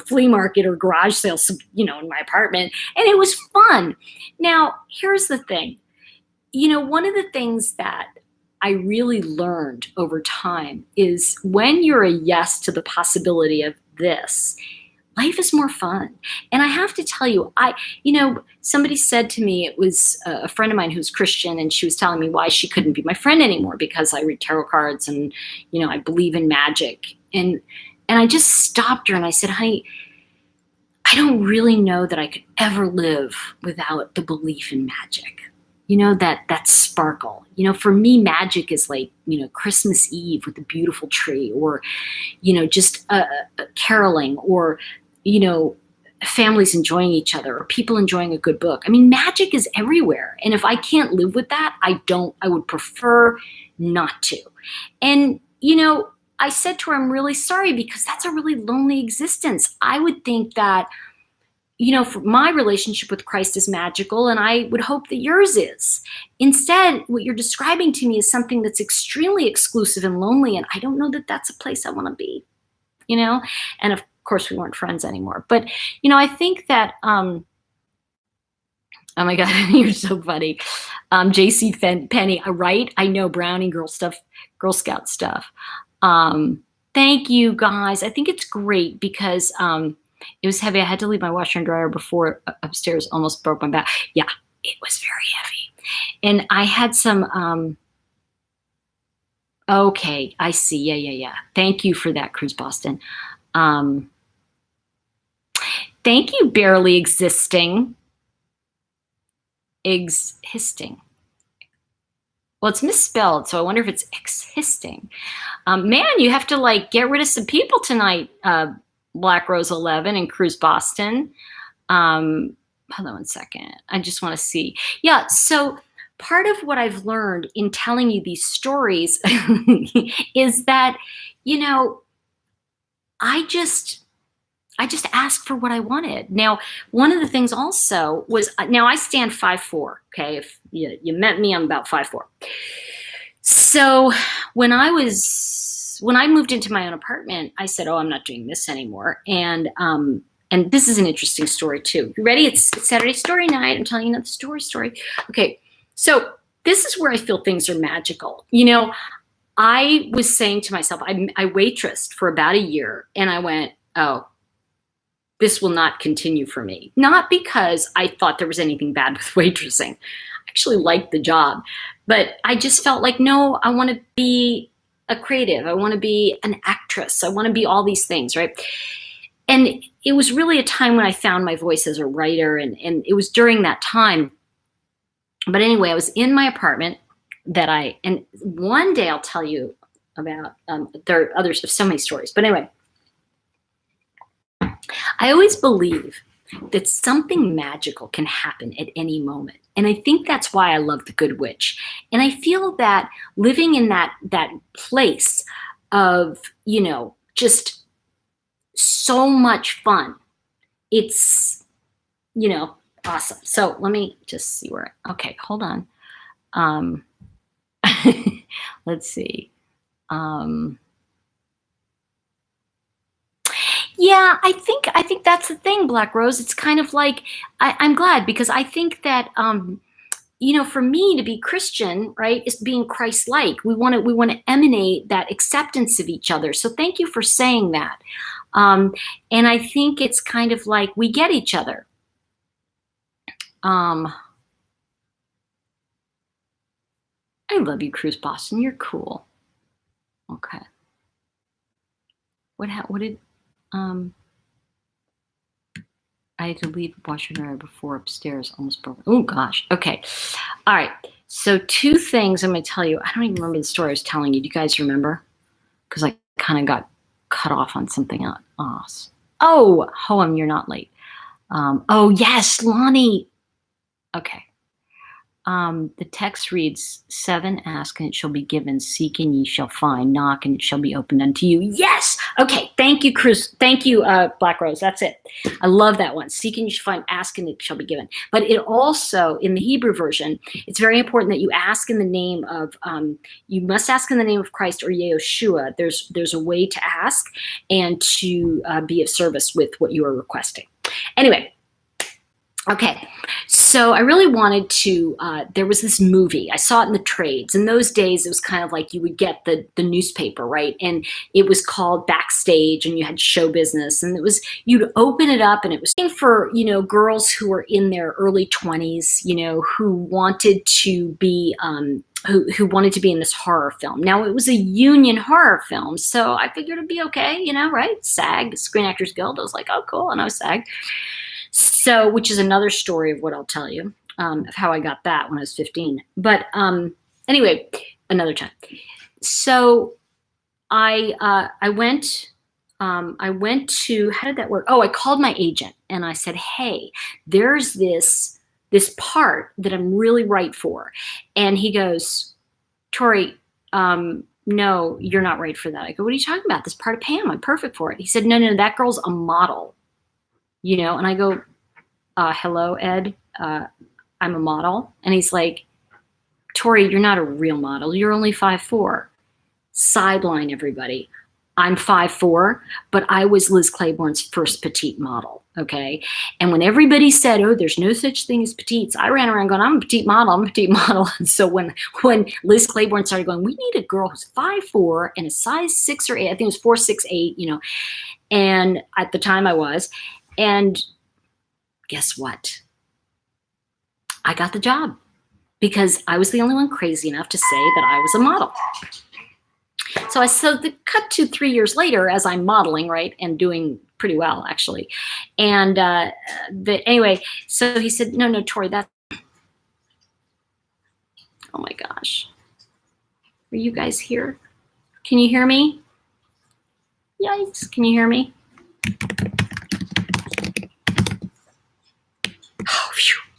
flea market or garage sale, in my apartment. And it was fun. Now, here's the thing. One of the things that I really learned over time is when you're a yes to the possibility of this, life is more fun. And I have to tell you, somebody said to me, it was a friend of mine who's Christian, and she was telling me why she couldn't be my friend anymore because I read tarot cards and, I believe in magic. And I just stopped her and I said, honey, I don't really know that I could ever live without the belief in magic. That sparkle. For me, magic is like, Christmas Eve with a beautiful tree, or, just caroling, or, families enjoying each other, or people enjoying a good book. I mean, magic is everywhere. And if I can't live with that, I would prefer not to. And, I said to her, I'm really sorry, because that's a really lonely existence. I would think that, for my relationship with Christ is magical, and I would hope that yours is. Instead, what you're describing to me is something that's extremely exclusive and lonely, and I don't know that that's a place I want to be, And of course, we weren't friends anymore. But, I think that, oh my God, you're so funny. J.C. Penny, right? I know, Brownie Girl stuff, Girl Scout stuff. Thank you, guys. I think it's great because it was heavy. I had to leave my washer and dryer before upstairs almost broke my back. Yeah, it was very heavy. And I had some, okay, I see. Yeah. Thank you for that, Cruise Boston. Thank you, Barely Existing. Existing. Well, it's misspelled, so I wonder if it's existing. Man, you have to get rid of some people tonight, Black Rose 11 and Cruise Boston. Hold on one second. I just want to see. Yeah, so part of what I've learned in telling you these stories is that, I just asked for what I wanted. Now, one of the things also was, now I stand 5'4", okay? If you met me, I'm about 5'4". So when I moved into my own apartment, I said, oh, I'm not doing this anymore. And this is an interesting story too. You ready? It's Saturday story night. I'm telling you another story. Okay. So this is where I feel things are magical. I was saying to myself, I waitressed for about a year, and I went, oh, this will not continue for me. Not because I thought there was anything bad with waitressing. I actually liked the job, but I just felt like, no, I want to be a creative. I want to be an actress. I want to be all these things, right? And it was really a time when I found my voice as a writer, and it was during that time. But anyway, I was in my apartment and one day I'll tell you about, there are others, so many stories, but anyway, I always believe that something magical can happen at any moment. And I think that's why I love The Good Witch. And I feel that living in that place of, just so much fun, it's, awesome. So let me just see okay, hold on. Let's see. Yeah, I think that's the thing, Black Rose. It's kind of like I'm glad because I think that you know, for me to be Christian, right, is being Christ-like. We want to emanate that acceptance of each other. So thank you for saying that. Um, and I think it's kind of like we get each other. Um, I love you, Cruise Boston. You're cool. Okay. What did I had to leave the washer and dryer before upstairs, almost broke. Oh gosh. Okay. All right. So two things I'm going to tell you. I don't even remember the story I was telling you. Do you guys remember? Because I kind of got cut off on something else. Oh, Hoem, you're not late. Oh yes, Lonnie. Okay. The text reads, 7, ask and it shall be given, seek and ye shall find, knock and it shall be opened unto you. Yes! Okay, thank you, Cruz. Thank you, Black Rose. That's it. I love that one. Seek and you shall find, ask and it shall be given. But it also, in the Hebrew version, it's very important that you ask in the name of, you must ask in the name of Christ or Yehoshua. There's a way to ask and to be of service with what you are requesting. Anyway, okay, so I really wanted to, there was this movie, I saw it in the trades. In those days, it was kind of like you would get the newspaper, right? And it was called Backstage and you had show business and it was, you'd open it up and it was for, you know, girls who were in their early 20s, you know, who wanted to be, who wanted to be in this horror film. Now it was a union horror film, so I figured it'd be okay, you know, right? SAG, Screen Actors Guild. I was like, oh, cool, and I was SAG. So, which is another story of what I'll tell you, of how I got that when I was 15. But anyway, another time. So I went to, how did that work? Oh, I called my agent and I said, hey, there's this part that I'm really right for. And he goes, Tori, no, you're not right for that. I go, what are you talking about? This part of Pam, I'm perfect for it. He said, no, that girl's a model. You know, and I go, hello, Ed, I'm a model. And he's like, Tori, you're not a real model. You're only 5'4". Sideline, everybody. I'm 5'4", but I was Liz Claiborne's first petite model, okay? And when everybody said, oh, there's no such thing as petites, I ran around going, I'm a petite model. And so when Liz Claiborne started going, we need a girl who's 5'4" and a size 6 or 8, I think it was 4, 6, 8, you know, and at the time I was. And guess what? I got the job because I was the only one crazy enough to say that I was a model. So the cut to 3 years later as I'm modeling, right, and doing pretty well actually. And anyway, so he said, no, Tori, that's, oh my gosh. Are you guys here? Can you hear me? Yikes, can you hear me?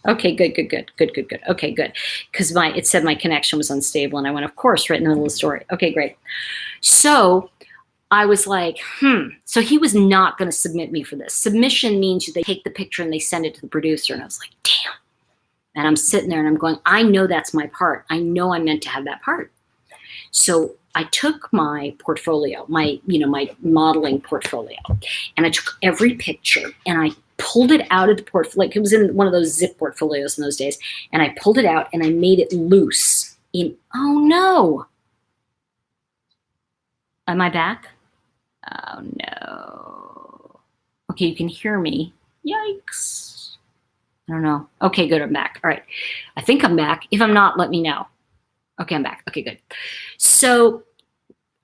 Okay, good. Okay, good. Because it said my connection was unstable, and I went, of course, right in the middle of the story. Okay, great. So I was like, So he was not going to submit me for this. Submission means they take the picture and they send it to the producer, and I was like, damn. And I'm sitting there and I'm going, I know that's my part. I know I'm meant to have that part. So I took my portfolio, my modeling portfolio, and I took every picture and I pulled it out of the portfolio. Like it was in one of those zip portfolios in those days. And I pulled it out and I made it loose oh no. Am I back? Oh no. Okay, you can hear me. Yikes. I don't know. Okay, good, I'm back. All right. I think I'm back. If I'm not, let me know. Okay, I'm back. Okay, good. So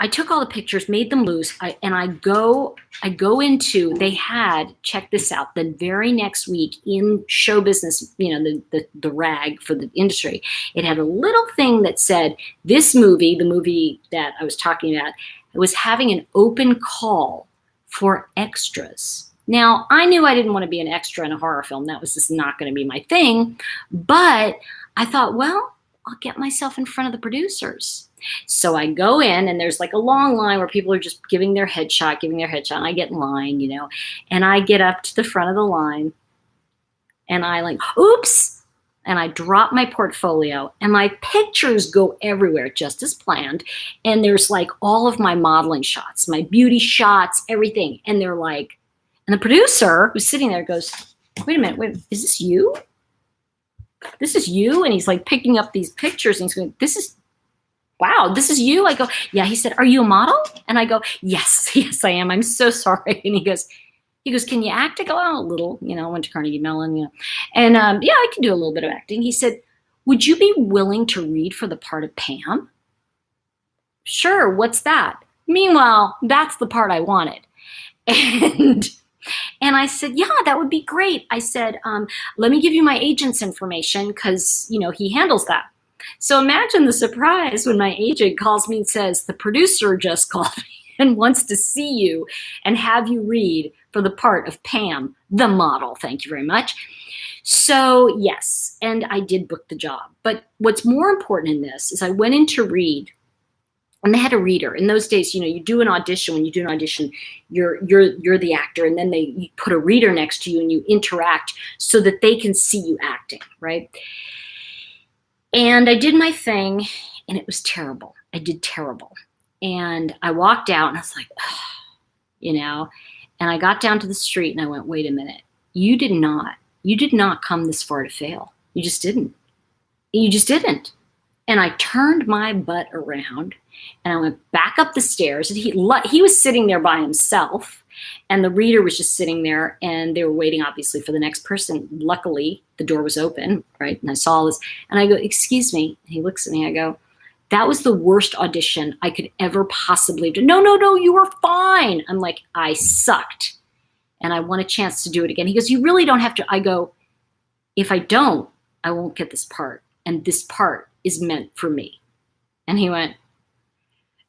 I took all the pictures, made them loose, and I go into, they had, check this out, the very next week in show business, you know, the rag for the industry, it had a little thing that said, this movie, the movie that I was talking about, was having an open call for extras. Now, I knew I didn't want to be an extra in a horror film. That was just not going to be my thing. But I thought, well, I'll get myself in front of the producers. So I go in and there's like a long line where people are just giving their headshot, and I get in line, you know, and I get up to the front of the line and I like, oops, and I drop my portfolio and my pictures go everywhere just as planned. And there's like all of my modeling shots, my beauty shots, everything. And they're like, And the producer who's sitting there goes, wait a minute, is this you? This is you? And he's like picking up these pictures and he's going, wow, this is you? I go, yeah. He said, are you a model? And I go, yes, I am. I'm so sorry. And he goes, can you act? I go, oh, a little, I went to Carnegie Mellon, And yeah, I can do a little bit of acting. He said, would you be willing to read for the part of Pam? Sure, what's that? Meanwhile, that's the part I wanted. And I said, yeah, that would be great. I said, let me give you my agent's information because, he handles that. So imagine the surprise when my agent calls me and says, the producer just called me and wants to see you and have you read for the part of Pam, the model. Thank you very much. So yes, and I did book the job. But what's more important in this is I went in to read. And they had a reader. In those days, you do an audition. When you do an audition, you're the actor, and then you put a reader next to you and you interact so that they can see you acting, right? And I did my thing, and it was terrible. I did terrible. And I walked out, and I was like, and I got down to the street, and I went, wait a minute. You did not come this far to fail. You just didn't. You just didn't. And I turned my butt around and I went back up the stairs. And he was sitting there by himself, and the reader was just sitting there, and they were waiting, obviously, for the next person. Luckily, the door was open, right? And I saw this, and I go, excuse me. And he looks at me. I go, that was the worst audition I could ever possibly do. No, you were fine. I'm like, I sucked, and I want a chance to do it again. He goes, you really don't have to. I go, if I don't, I won't get this part, and this part is meant for me. And he went,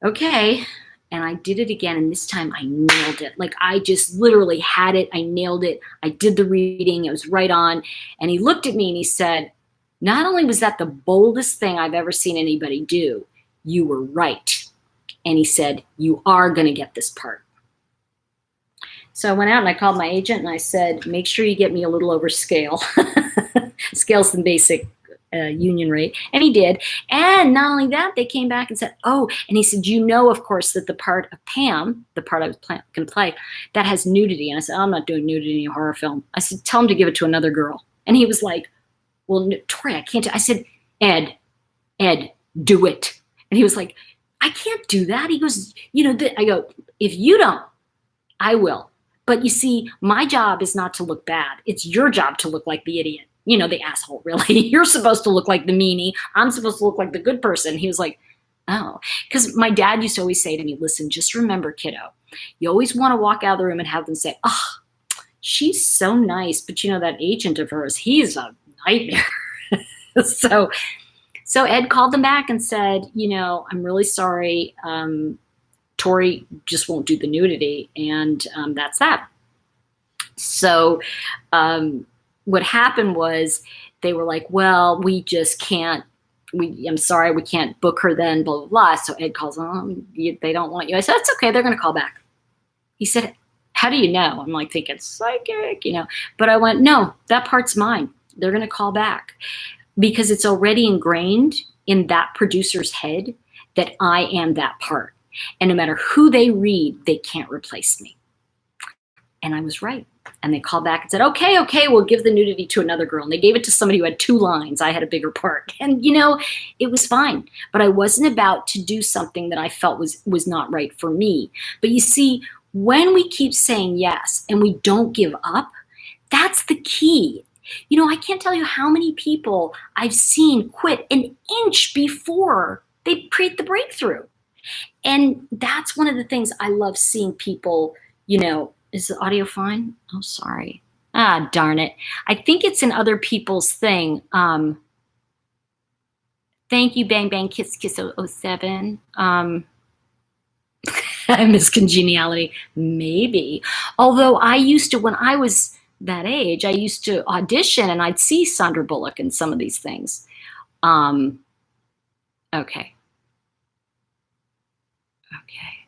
okay. And I did it again. And this time I nailed it. Like I just literally had it. I nailed it. I did the reading. It was right on. And he looked at me and he said, not only was that the boldest thing I've ever seen anybody do, you were right. And he said, you are going to get this part. So I went out and I called my agent and I said, make sure you get me a little over scale. Scale's the basic union rate. And he did. And not only that, they came back and said, oh, and he said, of course, that the part of Pam, the part I was going to play, that has nudity. And I said, I'm not doing nudity in a horror film. I said, tell him to give it to another girl. And he was like, well, Tori, I can't. I said, Ed, do it. And he was like, I can't do that. He goes, I go, if you don't, I will. But you see, my job is not to look bad. It's your job to look like the idiot. The asshole, really. You're supposed to look like the meanie. I'm supposed to look like the good person. He was like, oh. Because my dad used to always say to me, listen, just remember, kiddo, you always want to walk out of the room and have them say, oh, she's so nice. But that agent of hers, he's a nightmare. So Ed called them back and said, I'm really sorry. Tori just won't do the nudity. And that's that. So what happened was they were like, well, we just can't, I'm sorry, we can't book her then, blah, blah, blah. So Ed calls, they don't want you. I said, it's okay. They're going to call back. He said, how do you know? I'm like thinking psychic, but I went, no, that part's mine. They're going to call back because it's already ingrained in that producer's head that I am that part. And no matter who they read, they can't replace me. And I was right. And they called back and said, okay, we'll give the nudity to another girl. And they gave it to somebody who had 2 lines. I had a bigger part. And, it was fine. But I wasn't about to do something that I felt was not right for me. But you see, when we keep saying yes and we don't give up, that's the key. I can't tell you how many people I've seen quit an inch before they create the breakthrough. And that's one of the things I love seeing people, is the audio fine? Oh, sorry. Ah, darn it. I think it's in other people's thing. Thank you, Bang Bang Kiss Kiss 007. I miss congeniality. Maybe. Although I used to, when I was that age, I used to audition and I'd see Sandra Bullock in some of these things. Okay.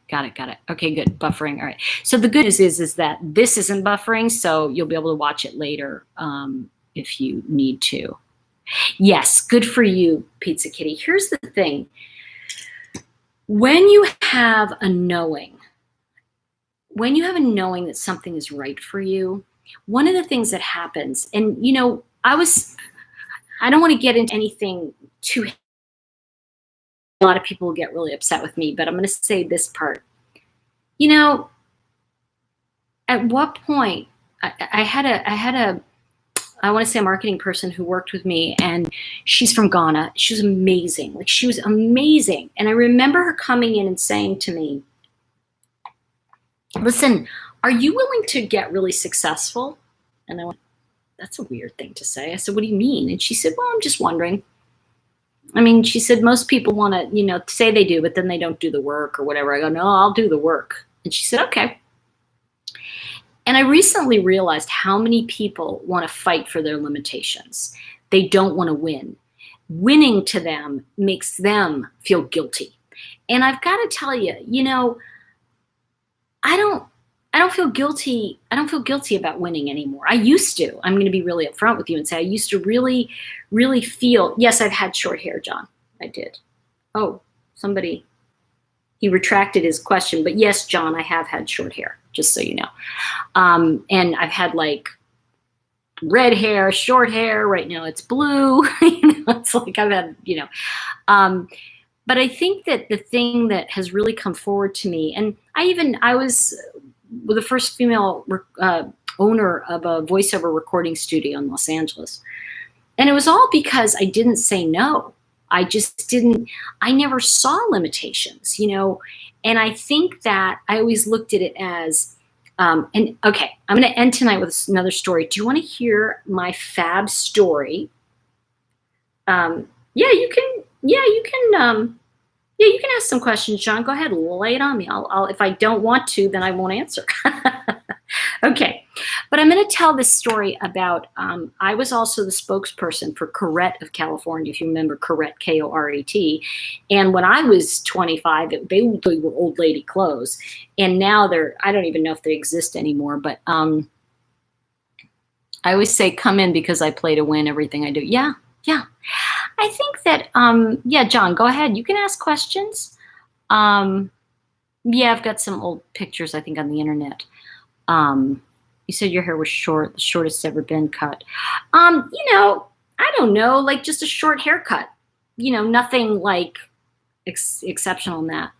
Got it. Okay, good. Buffering. All right. So the good news is that this isn't buffering, so you'll be able to watch it later if you need to. Yes, good for you, Pizza Kitty. Here's the thing. When you have a knowing, when you have a knowing that something is right for you, one of the things that happens, and you know, I don't want to get into anything too, a lot of people will get really upset with me, but I'm going to say this part. You know, at what point I had a I want to say a marketing person who worked with me, and she's from Ghana. She was amazing. Like, she was amazing. And I remember her coming in and saying to me, listen, are you willing to get really successful? And I went, that's a weird thing to say. I said, what do you mean? And she said, well, I'm just wondering. I mean, she said, most people want to, you know, say they do, but then they don't do the work or whatever. I go, no, I'll do the work. And she said, okay. And I recently realized how many people want to fight for their limitations. They don't want to win. Winning to them makes them feel guilty. And I've got to tell you, you know, I don't feel guilty. I don't feel guilty about winning anymore. I used to. I'm going to be really upfront with you and say I used to really, really feel, yes, I've had short hair, John. I did. Oh, somebody, he retracted his question. But yes, John, I have had short hair, just so you know. And I've had like red hair, short hair. Right now it's blue. You know, it's like I've had, you know. But I think that the thing that has really come forward to me, and I was the first female owner of a voiceover recording studio in Los Angeles. And it was all because I didn't say no. I never saw limitations, you know. And I think that I always looked at it as, and okay, I'm going to end tonight with another story. Do you want to hear my fab story? Yeah, you can ask some questions, John. Go ahead, lay it on me. I'll if I don't want to, then I won't answer. Okay, but I'm going to tell this story about, I was also the spokesperson for Corette of California, if you remember Corette, K-O-R-E-T. And when I was 25, they were old lady clothes. And now I don't even know if they exist anymore, but I always say, come in because I play to win everything I do. Yeah. I think that, yeah, John, go ahead. You can ask questions. Yeah, I've got some old pictures, I think, on the internet. You said your hair was short, the shortest ever been cut. You know, I don't know, like just a short haircut. You know, nothing like exceptional in that.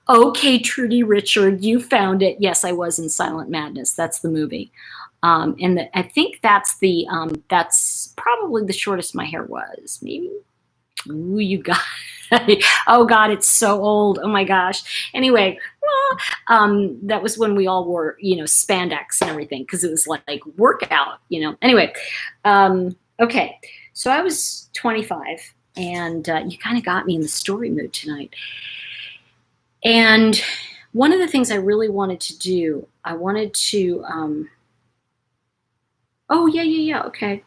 Okay, Trudy Richard, you found it. Yes, I was in Silent Madness. That's the movie. And I think that's probably the shortest my hair was, maybe. Ooh, you got it. Oh God, it's so old. Oh my gosh. Anyway, that was when we all wore, you know, spandex and everything, because it was like workout, you know. Anyway, okay. So I was 25, and you kind of got me in the story mood tonight. And one of the things I really wanted to do, I wanted to, oh yeah, okay.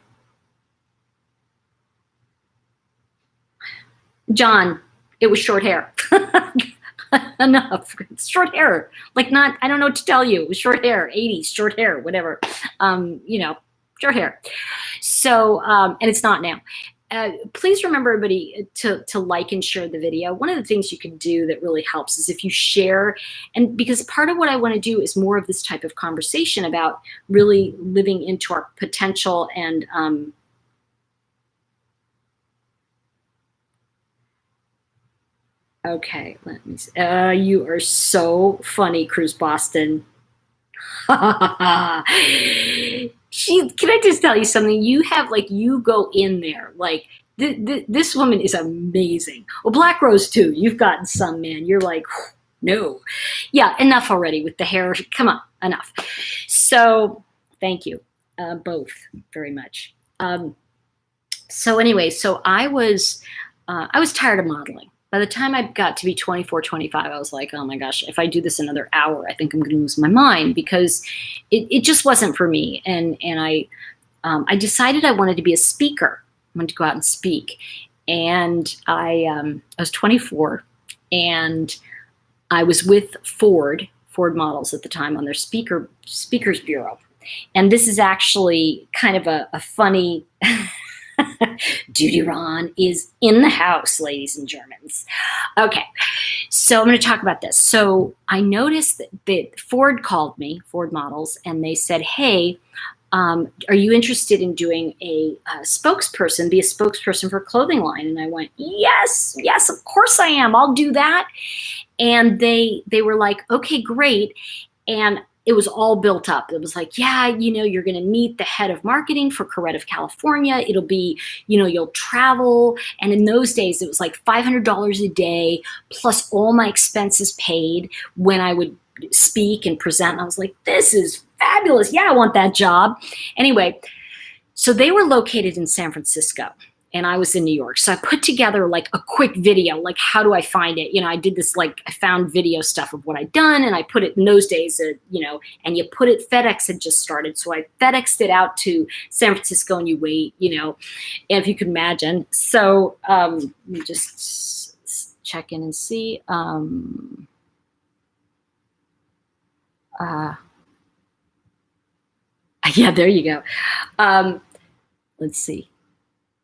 John, it was short hair. Enough. It's short hair. Like, not, I don't know what to tell you. It was short hair, 80s, short hair, whatever. You know, short hair. So, and it's not now. Please remember, everybody, to like and share the video. One of the things you can do that really helps is if you share, and because part of what I want to do is more of this type of conversation about really living into our potential. And okay, let me see. You are so funny, Cruz Boston. Can I just tell you something? You have, like, you go in there. Like, this woman is amazing. Well, Black Rose, too. You've gotten some, man. You're like, no. Yeah, enough already with the hair. Come on, enough. So, thank you, both, very much. So anyway, so I was tired of modeling. By the time I got to be 24, 25, I was like, oh my gosh, if I do this another hour, I think I'm going to lose my mind, because it just wasn't for me. And I decided I wanted to be a speaker. I wanted to go out and speak. And I was 24, and I was with Ford Models at the time on their speakers bureau. And this is actually kind of a funny Duty Ron is in the house, ladies and Germans. Okay, so I'm going to talk about this. So I noticed that Ford called me, Ford Models, and they said, hey, are you interested in doing a spokesperson, be a spokesperson for a clothing line? And I went, yes, of course I am. I'll do that. And they were like, okay, great. And it was all built up. It was like, yeah, you're going to meet the head of marketing for Corrective California. It'll be, you'll travel. And in those days, it was like $500 a day plus all my expenses paid when I would speak and present. And I was like, this is fabulous. Yeah, I want that job. Anyway, so they were located in San Francisco and I was in New York. So I put together like a quick video, like how do I find it? I did this, like I found video stuff of what I'd done and I put it in those days, and you put it, FedEx had just started. So I FedExed it out to San Francisco and you wait, and if you could imagine. So let me just check in and see. Yeah, there you go. Let's see.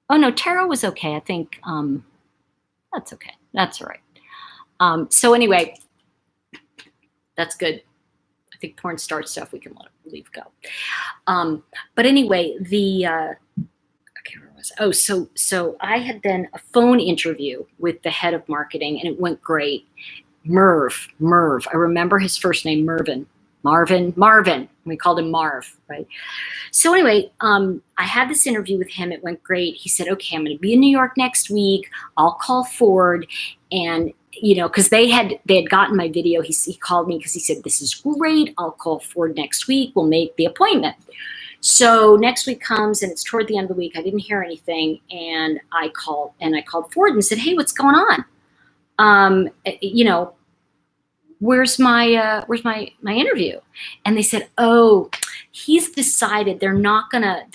Oh no, tarot was okay. I think that's okay. That's all right. So anyway, that's good. I think porn star stuff we can leave go. But anyway, okay, where was I? Oh, so I had then a phone interview with the head of marketing, and it went great. Merv. I remember his first name, Marvin. We called him Marv, right? So anyway, I had this interview with him. It went great. He said, okay, I'm going to be in New York next week. I'll call Ford. And, because they had gotten my video. He called me because he said, this is great. I'll call Ford next week. We'll make the appointment. So next week comes and it's toward the end of the week. I didn't hear anything. And I called Ford and said, hey, what's going on? Where's my interview? And they said, oh, he's decided they're not gonna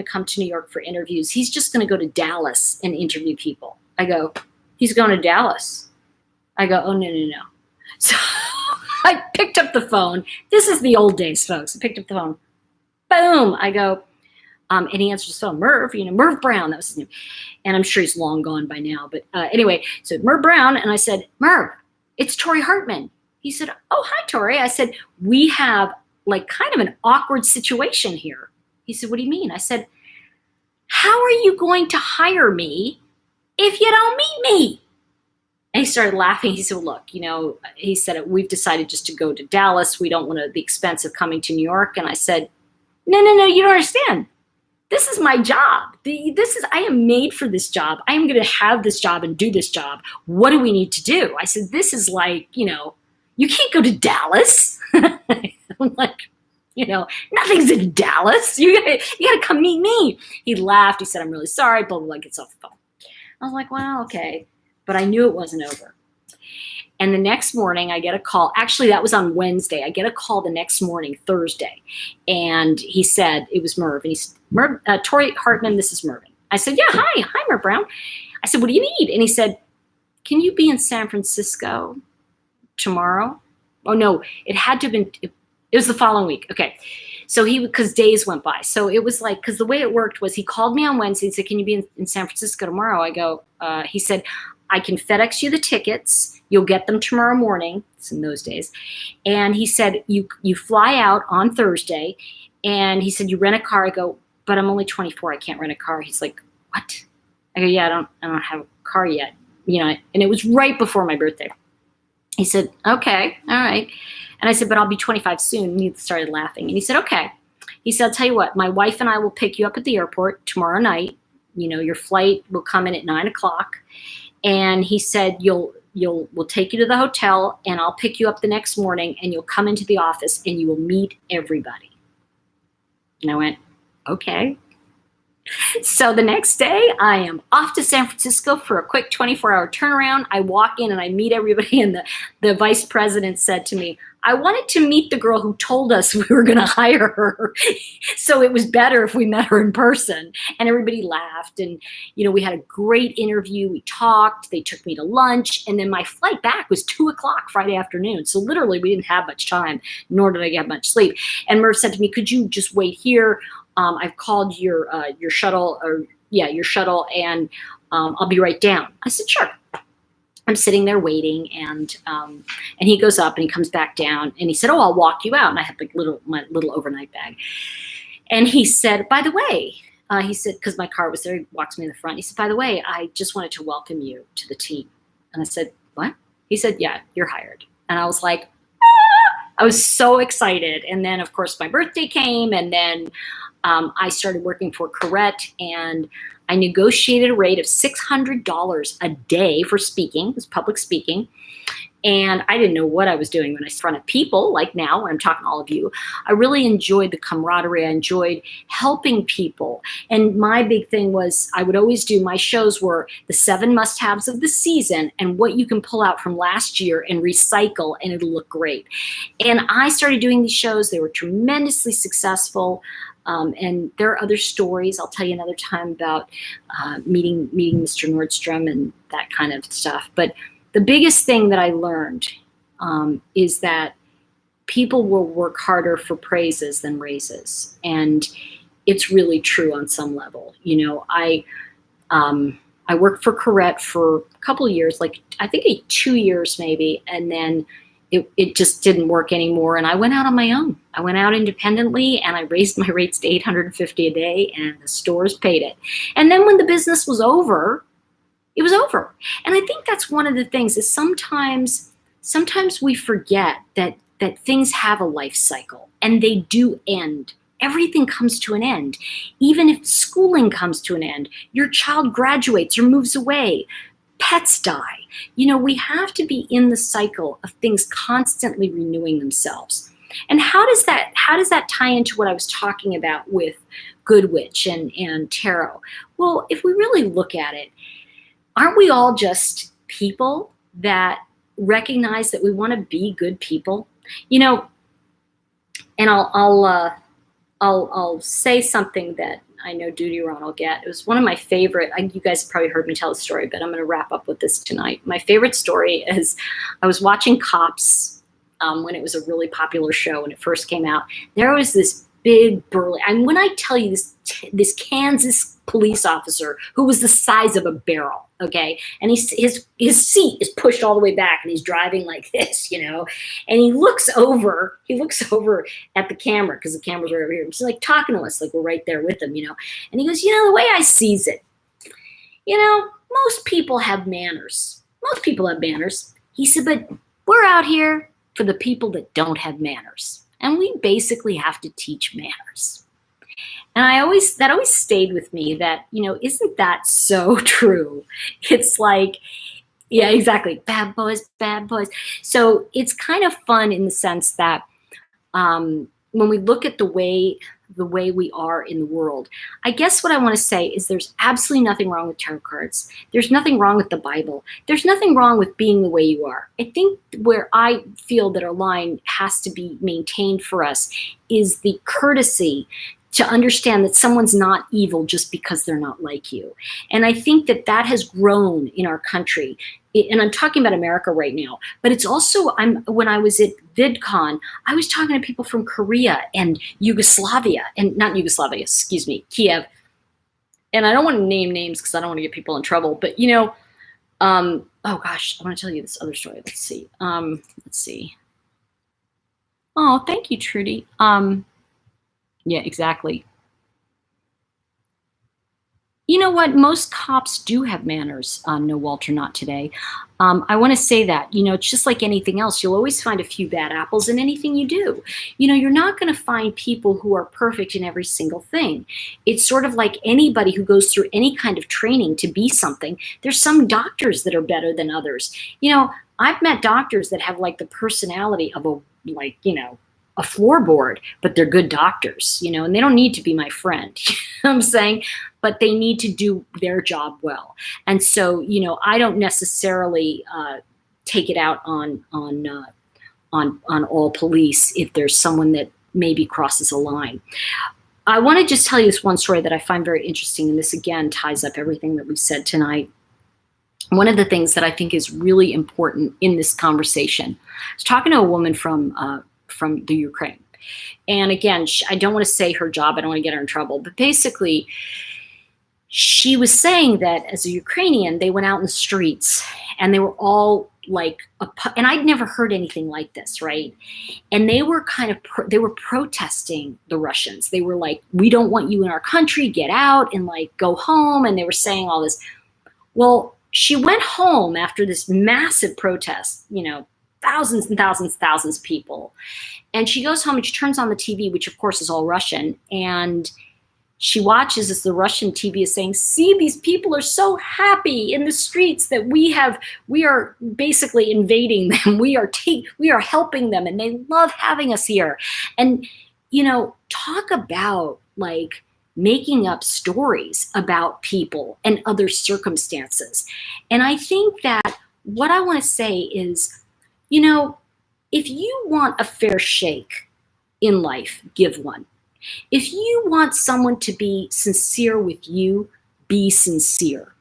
come to New York for interviews. He's just gonna go to Dallas and interview people. I go, he's going to Dallas. I go, oh, no. So I picked up the phone. This is the old days, folks. I picked up the phone. Boom. I go, and he answers the phone, Merv, Merv Brown, that was his name. And I'm sure he's long gone by now. But anyway, so Merv Brown, and I said, Merv, it's Tori Hartman. He said, oh, hi, Tori. I said, we have like kind of an awkward situation here. He said, what do you mean? I said, how are you going to hire me if you don't meet me? And he started laughing. He said, well, look, he said, we've decided just to go to Dallas. We don't want the expense of coming to New York. And I said, no, you don't understand. This is my job. I am made for this job. I am going to have this job and do this job. What do we need to do? I said, this is like, you can't go to Dallas. I'm like, nothing's in Dallas. You gotta come meet me. He laughed. He said, I'm really sorry, blah, blah, blah, gets off the phone. I was like, well, okay. But I knew it wasn't over. And the next morning I get a call. Actually, that was on Wednesday. I get a call the next morning, Thursday. And he said, it was Merv. And he said, Merv, Tori Hartman, this is Mervin. I said, yeah, hi, Merv Brown. I said, what do you need? And he said, can you be in San Francisco tomorrow? Oh no, it had to have been, it was the following week. Okay. So because days went by. So it was like, because the way it worked was he called me on Wednesday and said, can you be in San Francisco tomorrow? I go, he said, I can FedEx you the tickets. You'll get them tomorrow morning. It's in those days. And he said, you fly out on Thursday. And he said, you rent a car. I go, but I'm only 24. I can't rent a car. He's like, what? I go, yeah, I don't have a car yet. And it was right before my birthday. He said, okay, all right. And I said, but I'll be 25 soon. And he started laughing. And he said, okay. He said, I'll tell you what, my wife and I will pick you up at the airport tomorrow night. Your flight will come in at 9:00. And he said, we'll take you to the hotel and I'll pick you up the next morning and you'll come into the office and you will meet everybody. And I went, okay. So the next day I am off to San Francisco for a quick 24-hour turnaround. I walk in and I meet everybody and the vice president said to me, I wanted to meet the girl who told us we were going to hire her. So it was better if we met her in person. And everybody laughed. And, we had a great interview. We talked. They took me to lunch. And then my flight back was 2:00 Friday afternoon. So literally we didn't have much time, nor did I get much sleep. And Merv said to me, could you just wait here? I've called your shuttle or yeah, your shuttle, and I'll be right down. I said, sure. I'm sitting there waiting, and he goes up and he comes back down, and he said, oh, I'll walk you out. And I had like my little overnight bag. And he said, by the way, he said, because my car was there, he walks me in the front. He said, by the way, I just wanted to welcome you to the team. And I said, what? He said, yeah, you're hired. And I was like, ah! I was so excited. And then, of course, my birthday came, and then I started working for Correct, and I negotiated a rate of $600 a day for speaking. It was public speaking. And I didn't know what I was doing when I was in front of people, like now when I'm talking to all of you. I really enjoyed the camaraderie. I enjoyed helping people. And my big thing was I would always do, my shows were the 7 must-haves of the season and what you can pull out from last year and recycle, and it'll look great. And I started doing these shows. They were tremendously successful. And there are other stories I'll tell you another time about meeting Mr. Nordstrom and that kind of stuff. But the biggest thing that I learned is that people will work harder for praises than raises. And it's really true on some level. You know, I worked for Correct for a couple of years, like I think 2 years maybe, and then it just didn't work anymore. And I went out on my own. I went out independently, and I raised my rates to $850 a day, and the stores paid it. And then when the business was over, it was over. And I think that's one of the things is sometimes we forget that things have a life cycle, and they do end. Everything comes to an end. Even if schooling comes to an end, your child graduates or moves away, pets die. You know, we have to be in the cycle of things constantly renewing themselves. And how does that tie into what I was talking about with Good Witch and tarot? Well, if we really look at it, aren't we all just people that recognize that we want to be good people? You know, and I'll say something that I know Duty Ron will get. It was one of my favorite. You guys have probably heard me tell the story, but I'm going to wrap up with this tonight. My favorite story is I was watching Cops when it was a really popular show when it first came out. There was this big burly, and when I tell you this Kansas police officer who was the size of a barrel, okay, and his seat is pushed all the way back, and he's driving like this, you know, and he looks over at the camera because the cameras are over here. He's like talking to us like we're right there with him, you know, and he goes, you know, the way I sees it, you know, most people have manners. Most people have manners. He said, but we're out here for the people that don't have manners. And we basically have to teach manners. And that always stayed with me that, you know, isn't that so true? It's like, yeah, exactly. Bad boys, bad boys. So it's kind of fun in the sense that when we look at the way we are in the world, I guess what I want to say is there's absolutely nothing wrong with tarot cards. There's nothing wrong with the Bible. There's nothing wrong with being the way you are. I think where I feel that our line has to be maintained for us is the courtesy to understand that someone's not evil just because they're not like you. And I think that has grown in our country. And I'm talking about America right now, but it's also, when I was at VidCon, I was talking to people from Korea and Yugoslavia, and not Yugoslavia, excuse me, Kiev. And I don't want to name names because I don't want to get people in trouble, but you know, oh gosh, I want to tell you this other story. Let's see. Oh, thank you, Trudy. Yeah, exactly. You know what? Most cops do have manners. No, Walter, not today. I want to say that, you know, it's just like anything else. You'll always find a few bad apples in anything you do. You know, you're not going to find people who are perfect in every single thing. It's sort of like anybody who goes through any kind of training to be something. There's some doctors that are better than others. You know, I've met doctors that have like the personality of a floorboard, but they're good doctors, you know, and they don't need to be my friend, you know what I'm saying? But they need to do their job well. And so, you know, I don't necessarily take it out on all police if there's someone that maybe crosses a line. I want to just tell you this one story that I find very interesting, and this again ties up everything that we said tonight. One of the things that I think is really important in this conversation, I was talking to a woman from the Ukraine. And again, I don't want to say her job. I don't want to get her in trouble. But basically, she was saying that as a Ukrainian, they went out in the streets and they were all like, and I'd never heard anything like this, right? And they were they were protesting the Russians. They were like, we don't want you in our country, get out and like go home. And they were saying all this. Well, she went home after this massive protest, you know, thousands and thousands and thousands of people. And she goes home and she turns on the TV, which of course is all Russian. And she watches as the Russian TV is saying, see, these people are so happy in the streets that we are basically invading them. We are helping them and they love having us here. And, you know, talk about like making up stories about people and other circumstances. And I think that what I want to say is, you know, if you want a fair shake in life, give one. If you want someone to be sincere with you, be sincere.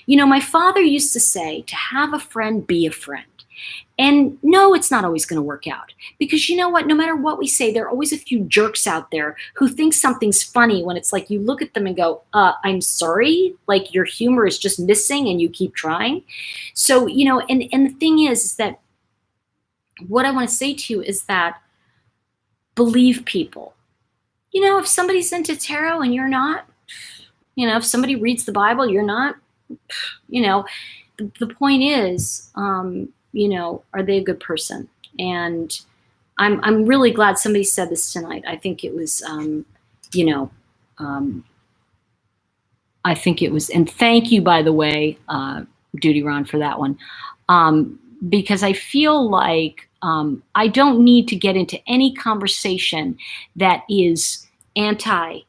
You know, my father used to say, to have a friend, be a friend. And no, it's not always going to work out. Because you know what? No matter what we say, there are always a few jerks out there who think something's funny when it's like you look at them and go, I'm sorry, like your humor is just missing and you keep trying. So, you know, and the thing is that what I want to say to you is that believe people. You know, if somebody's into tarot and you're not, you know, if somebody reads the Bible, you're not, you know, the point is, you know, are they a good person? And I'm really glad somebody said this tonight. I think it was, you know, I think it was, and thank you, by the way, Duty Ron, for that one, because I feel like I don't need to get into any conversation that is anti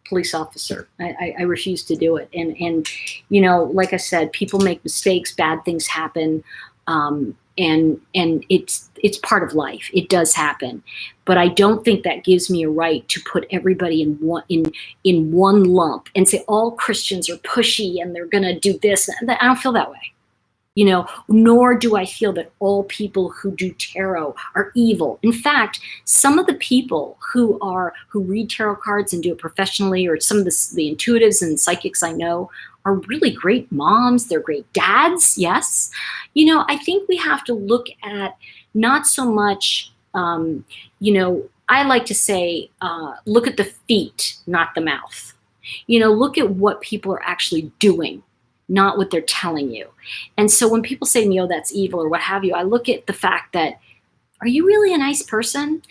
police officer. I refuse to do it. And you know, like I said, people make mistakes, bad things happen, and it's part of life. It does happen, but I don't think that gives me a right to put everybody in one lump and say all Christians are pushy and they're gonna do this. I don't feel that way. You know, nor do I feel that all people who do tarot are evil. In fact, some of the people who read tarot cards and do it professionally, or some of the intuitives and psychics I know, are really great moms. They're great dads. Yes. You know, I think we have to look at not so much, you know, I like to say, look at the feet, not the mouth. You know, look at what people are actually doing, not what they're telling you. And so when people say to me, oh, that's evil or what have you, I look at the fact that, are you really a nice person?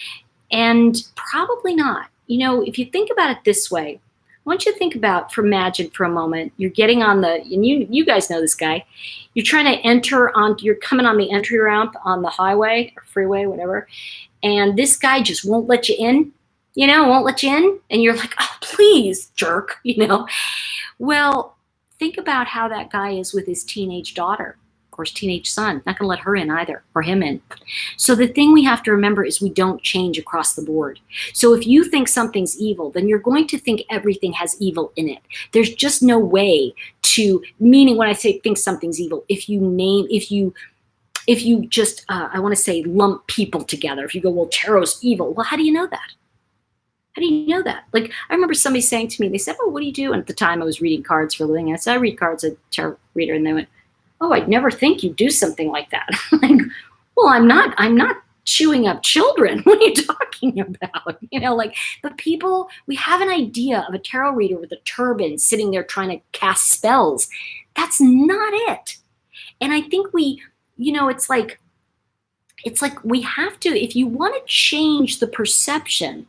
And probably not. You know, if you think about it this way, I want you to think about, imagine for a moment, you're getting on and you guys know this guy, you're trying to you're coming on the entry ramp on the highway or freeway, whatever, and this guy just won't let you in, you know, won't let you in. And you're like, oh, please, jerk, you know. Well, think about how that guy is with his teenage daughter, or his teenage son. Not going to let her in either, or him in. So the thing we have to remember is we don't change across the board. So if you think something's evil, then you're going to think everything has evil in it. There's just no way to, meaning when I say think something's evil, if you just, I want to say lump people together. If you go, well, tarot's evil. Well, how do you know that? How do you know that? Like, I remember somebody saying to me, they said, oh, what do you do? And at the time I was reading cards for a living. I said, I read cards, a tarot reader. And they went, oh, I'd never think you'd do something like that. I'm like, well, I'm not chewing up children. What are you talking about? You know, like, but people, we have an idea of a tarot reader with a turban sitting there trying to cast spells. That's not it. And I think you know, it's like we have to, if you want to change the perception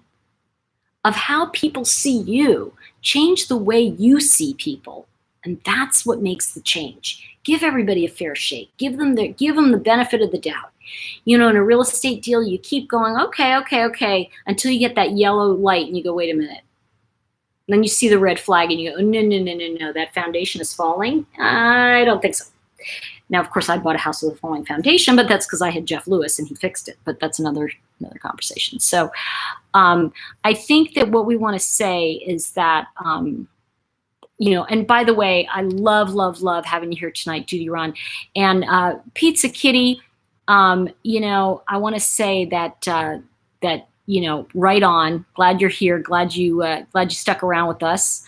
of how people see you, change the way you see people. And that's what makes the change. Give everybody a fair shake. Give them the benefit of the doubt. You know, in a real estate deal, you keep going, okay, until you get that yellow light and you go, wait a minute. And then you see the red flag and you go, oh, no, that foundation is falling. I don't think so. Now, of course, I bought a house with a falling foundation, but that's because I had Jeff Lewis and he fixed it. But that's another conversation. So I think that what we want to say is that, you know, and by the way, I love having you here tonight, Judy Ron. And Pizza Kitty, you know, I want to say that, right on. Glad you're here. Glad you stuck around with us.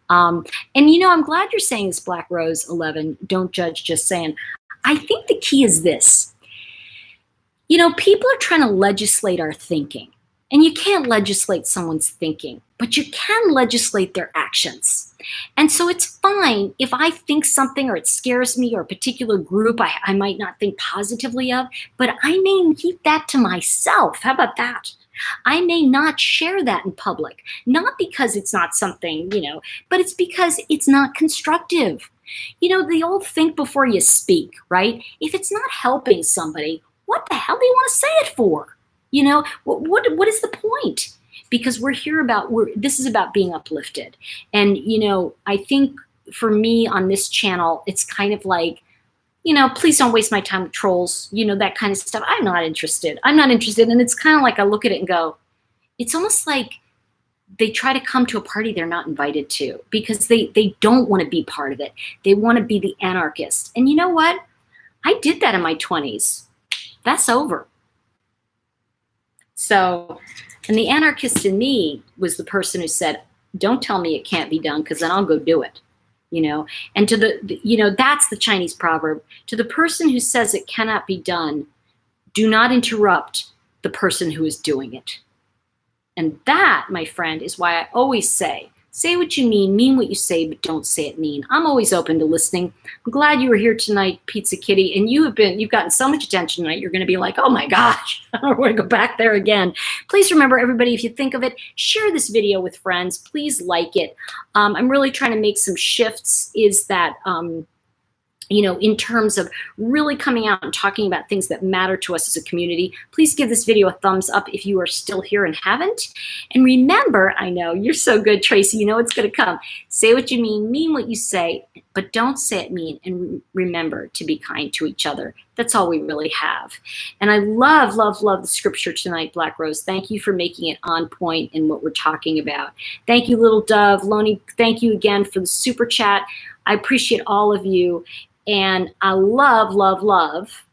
And I'm glad you're saying this, Black Rose 11. Don't judge, just saying. I think the key is this. People are trying to legislate our thinking, and you can't legislate someone's thinking, but you can legislate their actions. And so it's fine if I think something or it scares me or a particular group I might not think positively of, but I may keep that to myself. How about that? I may not share that in public, not because it's not something, but it's because it's not constructive. The old think before you speak, right? If it's not helping somebody, what the hell do you want to say it for? What is the point? Because this is about being uplifted. And, I think for me on this channel, it's kind of like, please don't waste my time with trolls, that kind of stuff. I'm not interested. And it's kind of like I look at it and go, it's almost like they try to come to a party they're not invited to because they don't want to be part of it. They want to be the anarchist. And you know what? I did that in my 20s. That's over. So, and the anarchist in me was the person who said, don't tell me it can't be done because then I'll go do it. And to that's the Chinese proverb. To the person who says it cannot be done, do not interrupt the person who is doing it. And that, my friend, is why I always say what you mean what you say, but don't say it mean. I'm always open to listening. I'm glad you were here tonight, Pizza Kitty, and you've gotten so much attention tonight. You're going to be like, oh my gosh, I don't want to go back there again. Please remember, everybody, if you think of it, share this video with friends. Please like it. I'm really trying to make some shifts. Is that in terms of really coming out and talking about things that matter to us as a community. Please give this video a thumbs up if you are still here and haven't. And remember, I know you're so good, Tracy, it's going to come. Say what you mean what you say, but don't say it mean. And remember to be kind to each other. That's all we really have. And I love, love, love the scripture tonight, Black Rose. Thank you for making it on point in what we're talking about. Thank you, Little Dove. Lonnie, thank you again for the super chat. I appreciate all of you. And I love, love, love,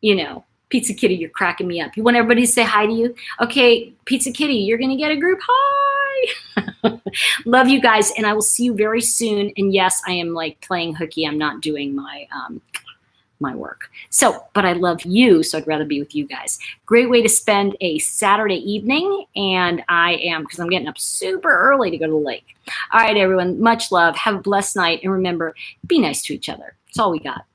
Pizza Kitty, you're cracking me up. You want everybody to say hi to you? Okay, Pizza Kitty, you're going to get a group hi. Love you guys, and I will see you very soon. And yes, I am like playing hooky. I'm not doing my my work. So, but I love you, so I'd rather be with you guys. Great way to spend a Saturday evening, and because I'm getting up super early to go to the lake. All right, everyone, much love. Have a blessed night, and remember, be nice to each other. That's all we got.